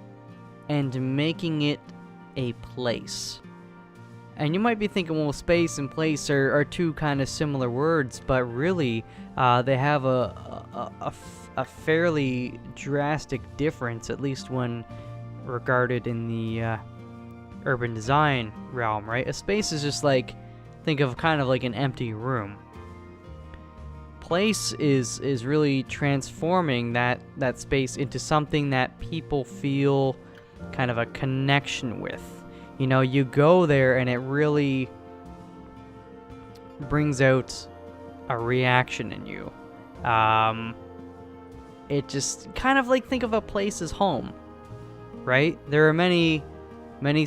and making it a place. And you might be thinking, well, space and place are two kind of similar words, but really they have a fairly drastic difference, at least when regarded in the urban design realm, right? A space is just like, think of kind of like an empty room. Place is really transforming that space into something that people feel kind of a connection with. You know, you go there and it really brings out a reaction in you. It just kind of like, think of a place as home, right? There are many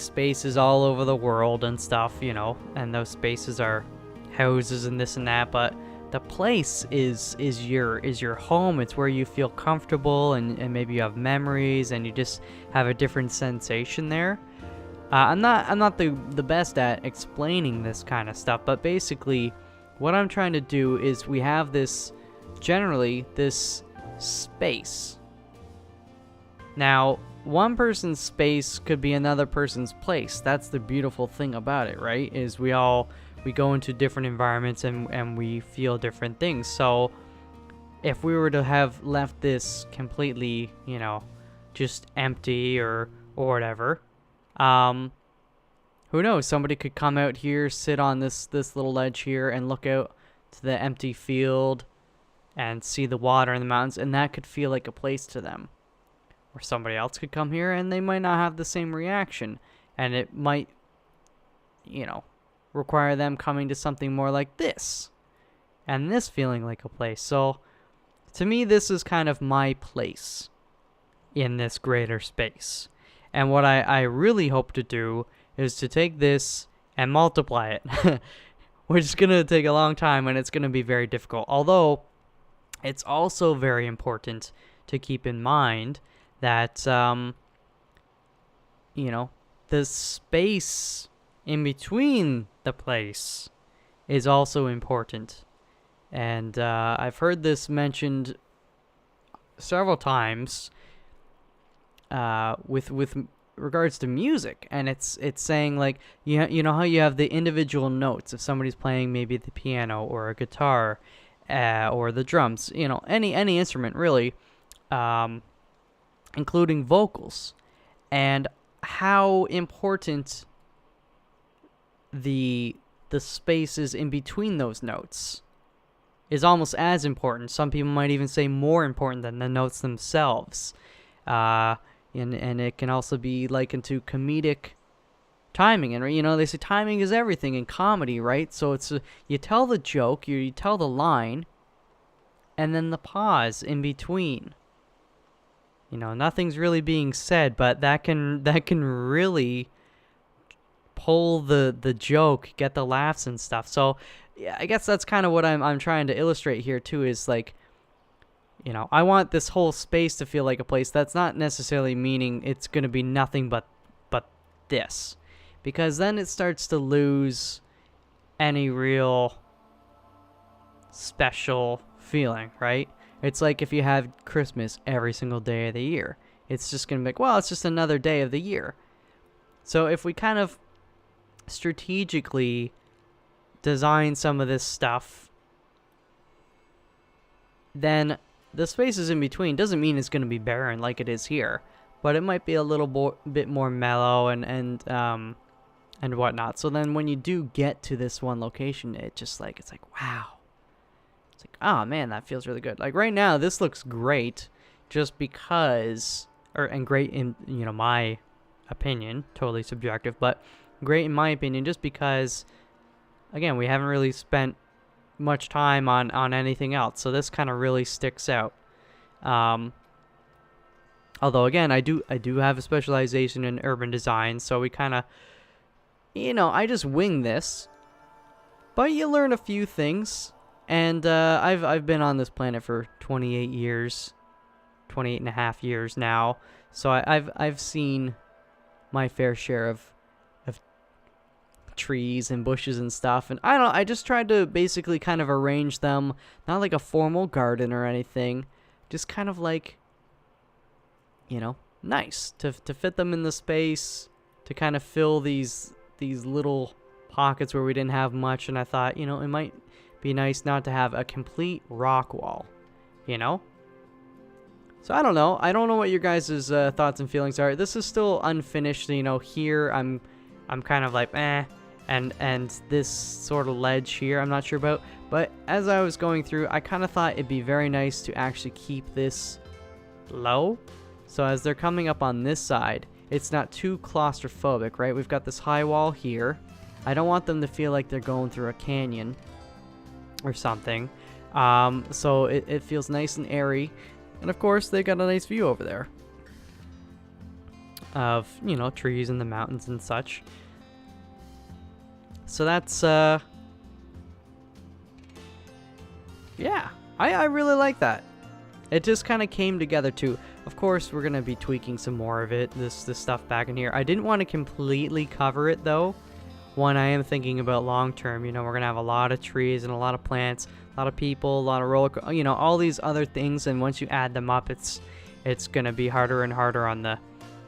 spaces all over the world and stuff, you know, and those spaces are houses and this and that, but the place is your home. It's where you feel comfortable, and maybe you have memories, and you just have a different sensation there. I'm not the best at explaining this kind of stuff, but basically what I'm trying to do is, we have this space. Now, one person's space could be another person's place. That's the beautiful thing about it, right? Is we go into different environments and we feel different things. So if we were to have left this completely, you know, just empty or whatever, who knows? Somebody could come out here, sit on this little ledge here, and look out to the empty field and see the water in the mountains, and that could feel like a place to them. Or somebody else could come here and they might not have the same reaction, and it might, you know, require them coming to something more like this, and this feeling like a place. So to me, this is kind of my place in this greater space. And what I really hope to do is to take this and multiply it, which is going to take a long time, and it's going to be very difficult. Although it's also very important to keep in mind that, you know, the space in between the place is also important. And I've heard this mentioned several times with regards to music, and it's saying, like, you know how you have the individual notes if somebody's playing maybe the piano or a guitar or the drums, you know, any instrument really, including vocals, and how important the spaces in between those notes is almost as important. Some people might even say more important than the notes themselves. And it can also be likened to comedic timing. And, you know, they say timing is everything in comedy, right? So it's you tell the joke, you tell the line, and then the pause in between. You know, nothing's really being said, but that can really pull the joke, get the laughs and stuff. So yeah, I guess that's kind of what I'm trying to illustrate here too, is like, you know, I want this whole space to feel like a place. That's not necessarily meaning it's going to be nothing but this, because then it starts to lose any real special feeling, right? It's like if you have Christmas every single day of the year. It's just going to be like, well, it's just another day of the year. So if we kind of strategically design some of this stuff, then the spaces in between doesn't mean it's going to be barren like it is here, but it might be a little bit more mellow and whatnot. So then when you do get to this one location, it's like wow. It's like, oh man, that feels really good. Like right now, this looks great just because, and great in, my opinion, totally subjective, but great in my opinion just because, again, we haven't really spent much time on anything else. So this kind of really sticks out. Although again, I do have a specialization in urban design, so we kind of, I just wing this, but you learn a few things. And I've been on this planet for 28 years, 28 and a half years now, so I've seen my fair share of trees and bushes and stuff, and I just tried to basically kind of arrange them, not like a formal garden or anything, just kind of like, nice to fit them in the space, to kind of fill these little pockets where we didn't have much. And I thought, it might be nice not to have a complete rock wall, So I don't know what your guys' thoughts and feelings are. This is still unfinished, here I'm kind of like and this sort of ledge here I'm not sure about, but as I was going through, I kind of thought it'd be very nice to actually keep this low, so as they're coming up on this side, it's not too claustrophobic, right? We've got this high wall here. I don't want them to feel like they're going through a canyon or something, so it feels nice and airy. And of course they got a nice view over there of trees and the mountains and such. So that's yeah, I really like that. It just kind of came together too. Of course we're gonna be tweaking some more of it, this stuff back in here. I didn't want to completely cover it though. One, I am thinking about long term, we're gonna have a lot of trees and a lot of plants, a lot of people, a lot of all these other things, and once you add them up, it's gonna be harder and harder on the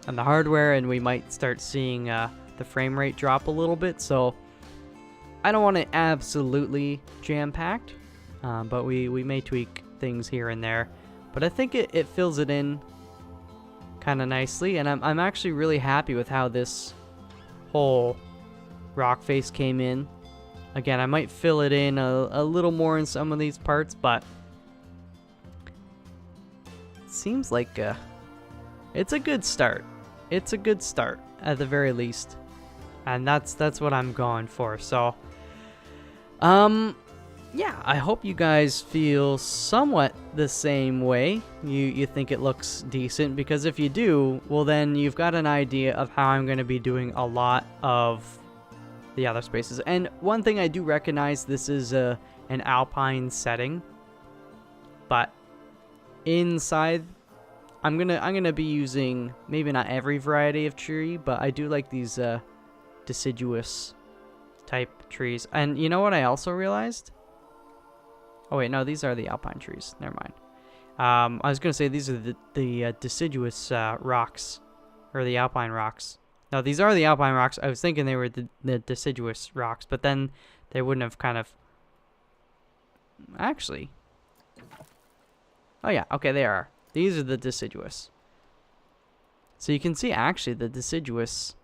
hardware, and we might start seeing the frame rate drop a little bit. So I don't want it absolutely jam-packed, but we may tweak things here and there. But I think it fills it in kind of nicely, and I'm actually really happy with how this whole rock face came in. Again, I might fill it in a little more in some of these parts, but it seems like it's a good start. It's a good start at the very least, and that's what I'm going for. So yeah, I hope you guys feel somewhat the same way. You think it looks decent, because if you do, well then you've got an idea of how I'm going to be doing a lot of the other spaces. And one thing I do recognize, this is an alpine setting, but inside I'm gonna be using maybe not every variety of tree, but I do like these deciduous type trees. And you know what I also realized? Oh wait, no, these are the alpine trees. Never mind. I was gonna say these are the deciduous rocks, or the alpine rocks. No, these are the alpine rocks. I was thinking they were the deciduous rocks, but then they wouldn't have kind of... Actually. Oh yeah, okay, they are. These are the deciduous. So you can see actually the deciduous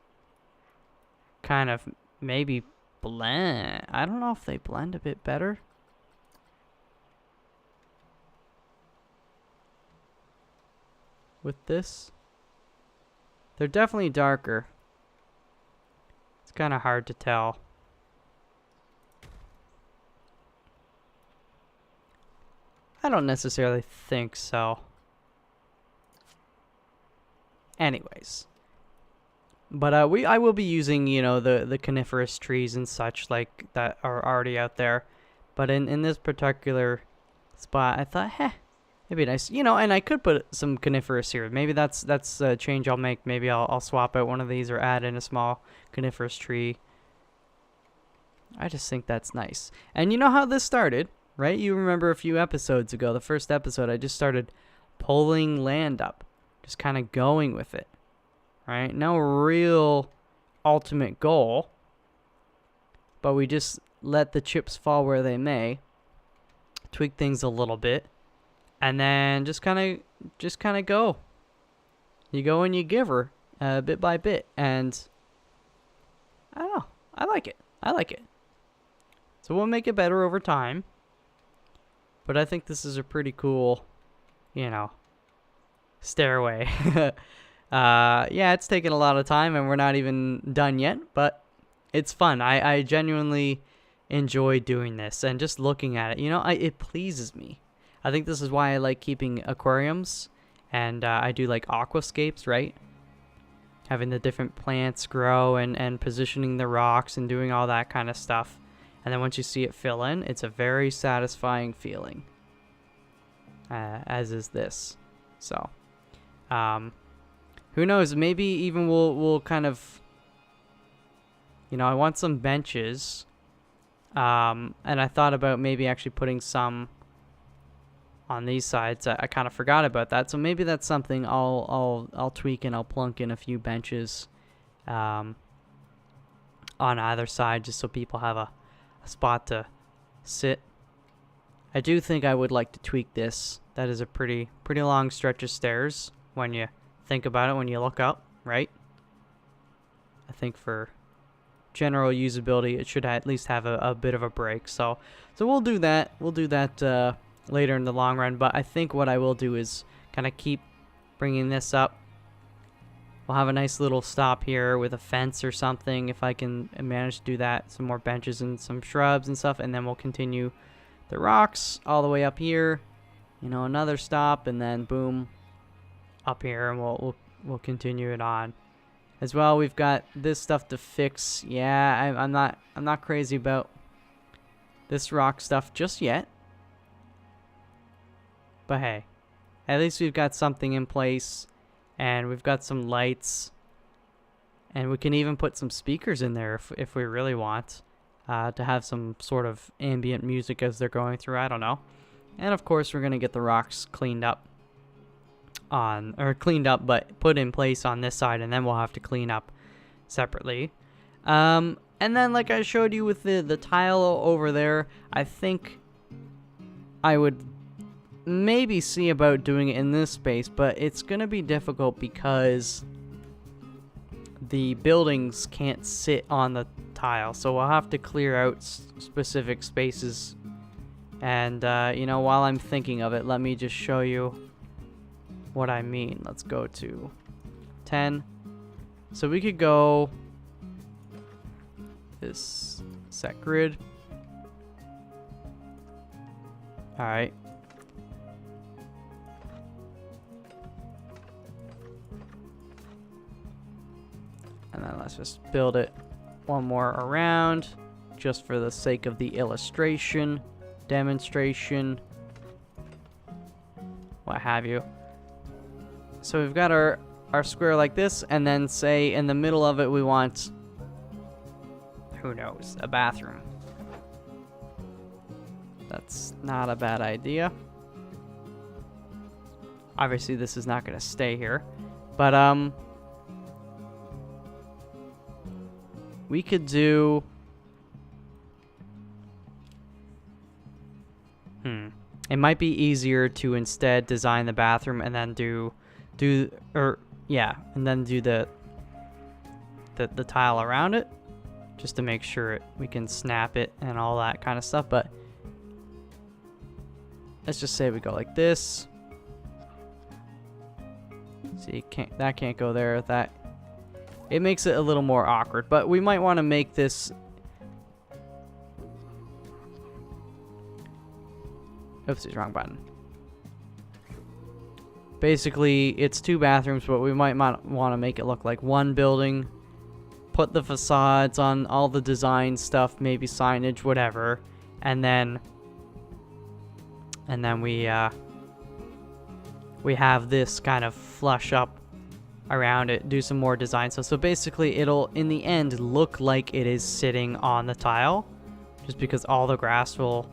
kind of maybe blend. I don't know if they blend a bit better. With this. They're definitely darker. It's kind of hard to tell. I don't necessarily think so. Anyways. But I will be using, the coniferous trees and such like that are already out there. But in this particular spot, I thought, it'd be nice, and I could put some coniferous here. Maybe that's a change I'll make. Maybe I'll swap out one of these or add in a small coniferous tree. I just think that's nice. And you know how this started? right? You remember a few episodes ago, the first episode, I just started pulling land up, just kind of going with it, right? No real ultimate goal, but we just let the chips fall where they may, tweak things a little bit, and then just kind of go. You go and you give her bit by bit, and I don't know. I like it. I like it. So we'll make it better over time. But I think this is a pretty cool, you know, stairway. Yeah, it's taken a lot of time and we're not even done yet, but it's fun. I genuinely enjoy doing this and just looking at it. You know, it pleases me. I think this is why I like keeping aquariums, and I do like aquascapes, right? Having the different plants grow and positioning the rocks and doing all that kind of stuff. And then once you see it fill in, it's a very satisfying feeling. As is this. So, who knows? Maybe even we'll kind of, you know, I want some benches. And I thought about maybe actually putting some on these sides. I kind of forgot about that. So maybe that's something I'll tweak, and I'll plunk in a few benches on either side, just so people have a spot to sit. I do think I would like to tweak this. That is a pretty long stretch of stairs when you think about it, when you look up, right? I think for general usability, it should at least have a bit of a break. So we'll do that. We'll do that later in the long run. But I think what I will do is kind of keep bringing this up. We'll have a nice little stop here with a fence or something, if I can manage to do that. Some more benches and some shrubs and stuff, and then we'll continue the rocks all the way up here. You know, another stop, and then boom, up here, and we'll continue it on. As well, we've got this stuff to fix. Yeah, I'm not crazy about this rock stuff just yet. But hey, at least we've got something in place. And we've got some lights, and we can even put some speakers in there if we really want, to have some sort of ambient music as they're going through. I don't know. And of course, we're gonna get the rocks cleaned up but put in place on this side, and then we'll have to clean up separately. And then, like I showed you with the tile over there, I think I would maybe see about doing it in this space, but it's gonna be difficult because the buildings can't sit on the tile, so we'll have to clear out specific spaces. And you know, while I'm thinking of it, let me just show you what I mean. Let's go to 10. So we could go this set grid. All right. And then let's just build it one more around, just for the sake of the illustration, demonstration, what have you. So we've got our square like this, and then say in the middle of it we want, who knows, a bathroom. That's not a bad idea. Obviously this is not going to stay here, but we could do... It might be easier to instead design the bathroom and then do the tile around it, just to make sure we can snap it and all that kind of stuff. But let's just say we go like this. See, that can't go there. That, it makes it a little more awkward, but we might want to make this... Oopsies, wrong button. Basically, it's 2 bathrooms, but we might want to make it look like one building. Put the facades on all the design stuff, maybe signage, whatever, and then we have this kind of flush up around it, do some more design stuff. So basically, it'll in the end look like it is sitting on the tile, just because all the grass will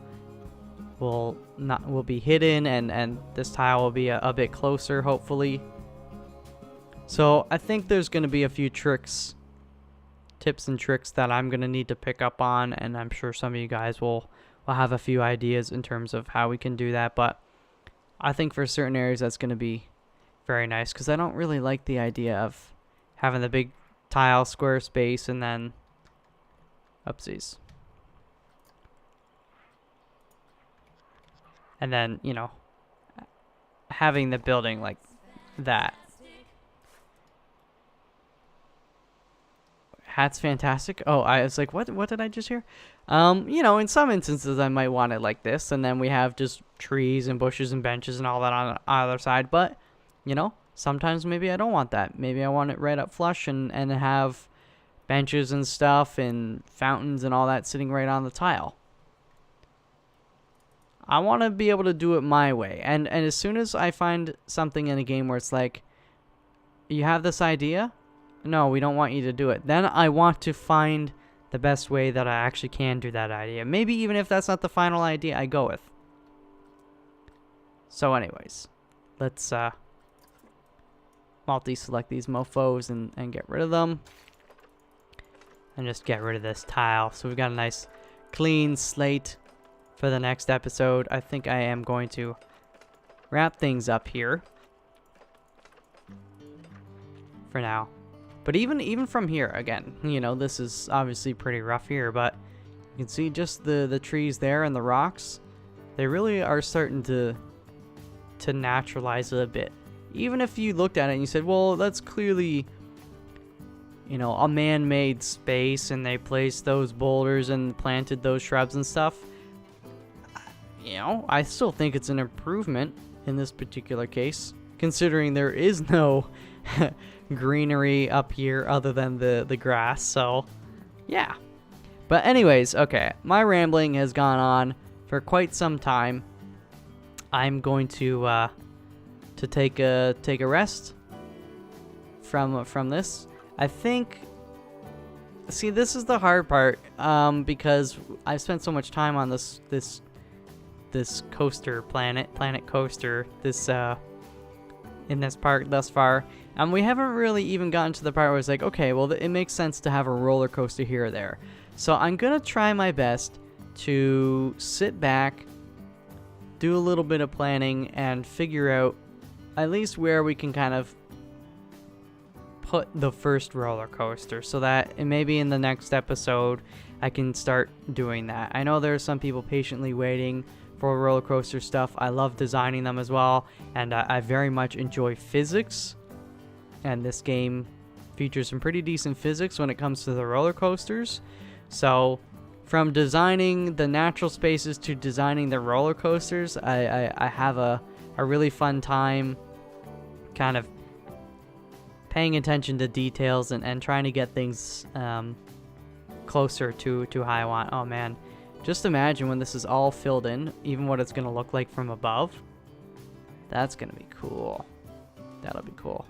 will be hidden, and this tile will be a bit closer, hopefully. So I think there's going to be a few tips and tricks that I'm going to need to pick up on, and I'm sure some of you guys will have a few ideas in terms of how we can do that. But I think for certain areas that's going to be very nice, because I don't really like the idea of having the big tile square space and then oopsies. And then, you know, having the building like that. Hat's fantastic. Oh, I was like, what did I just hear? You know, in some instances I might want it like this, and then we have just trees and bushes and benches and all that on either side. But, you know, sometimes maybe I don't want that. Maybe I want it right up flush and have benches and stuff and fountains and all that sitting right on the tile. I want to be able to do it my way. And as soon as I find something in a game where it's like, you have this idea? No, we don't want you to do it. Then I want to find the best way that I actually can do that idea. Maybe even if that's not the final idea I go with. So anyways, let's multi-select these mofos and get rid of them. And just get rid of this tile. So we've got a nice clean slate for the next episode. I think I am going to wrap things up here for now. But even from here, again, you know, this is obviously pretty rough here, but you can see just the trees there and the rocks. They really are starting to naturalize it a bit. Even if you looked at it and you said, well, that's clearly, you know, a man-made space, and they placed those boulders and planted those shrubs and stuff. You know, I still think it's an improvement in this particular case, considering there is no greenery up here other than the grass. So yeah, but anyways, okay, my rambling has gone on for quite some time. I'm going to take a rest from this. I think, see, this is the hard part, because I've spent so much time on this coaster planet coaster in this park thus far, and we haven't really even gotten to the part where it's like, okay, well, it makes sense to have a roller coaster here or there. So I'm gonna try my best to sit back, do a little bit of planning, and figure out at least where we can kind of put the first roller coaster, so that maybe in the next episode I can start doing that. I know there are some people patiently waiting for roller coaster stuff. I love designing them as well, and I very much enjoy physics, and this game features some pretty decent physics when it comes to the roller coasters. So from designing the natural spaces to designing the roller coasters, I have a really fun time kind of paying attention to details and trying to get things closer to how I want. Oh man, just imagine when this is all filled in, even what it's going to look like from above. That's going to be cool. That'll be cool.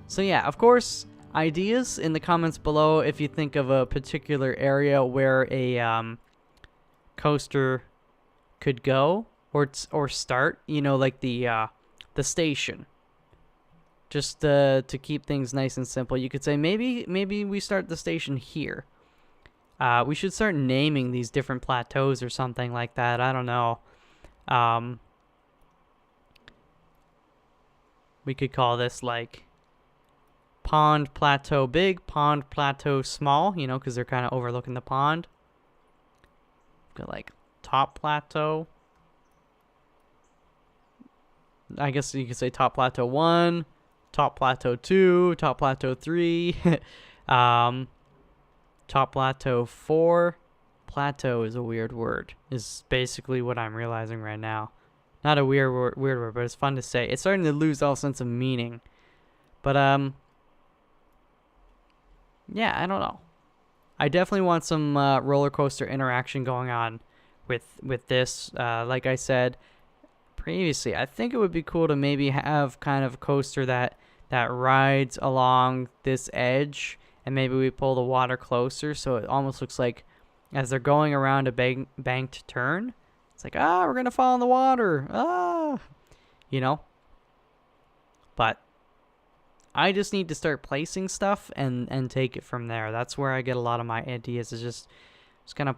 So yeah, of course, ideas in the comments below if you think of a particular area where a coaster could go or start, you know, like the station. Just to keep things nice and simple, you could say maybe we start the station here. We should start naming these different plateaus or something like that. I don't know. We could call this like Pond Plateau Big, Pond Plateau Small, you know, because they're kind of overlooking the pond. Got like Top Plateau. I guess you could say Top Plateau 1, Top Plateau 2, Top Plateau 3, Top Plateau 4. Plateau is a weird word, is basically what I'm realizing right now. Not a weird word, but it's fun to say. It's starting to lose all sense of meaning. But, yeah, I don't know. I definitely want some roller coaster interaction going on with this. Like I said previously, I think it would be cool to maybe have kind of a coaster that rides along this edge, and maybe we pull the water closer so it almost looks like as they're going around a banked turn, It's like, ah, we're gonna fall in the water, you know. But I just need to start placing stuff and take it from there. That's where I get a lot of my ideas. Is just kind of,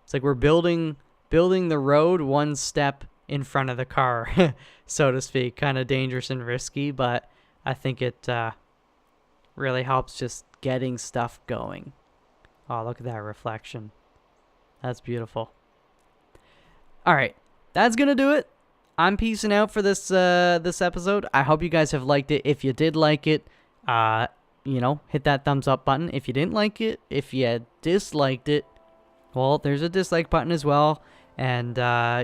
it's like we're building the road one step in front of the car, so to speak. Kind of dangerous and risky, but I think it really helps just getting stuff going. Oh, look at that reflection. That's beautiful. All right, that's gonna do it. I'm peacing out for this this episode. I hope you guys have liked it. If you did like it, you know, hit that thumbs up button. If you didn't like it, if you disliked it, well, there's a dislike button as well, and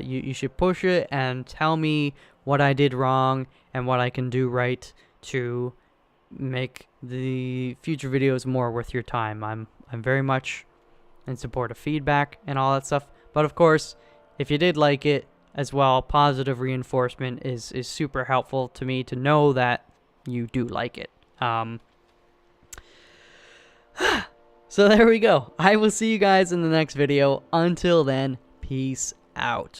you should push it and tell me what I did wrong and what I can do right to make the future videos more worth your time. I'm very much in support of feedback and all that stuff. But of course, if you did like it as well, positive reinforcement is super helpful to me to know that you do like it. So there we go. I will see you guys in the next video. Until then, peace out.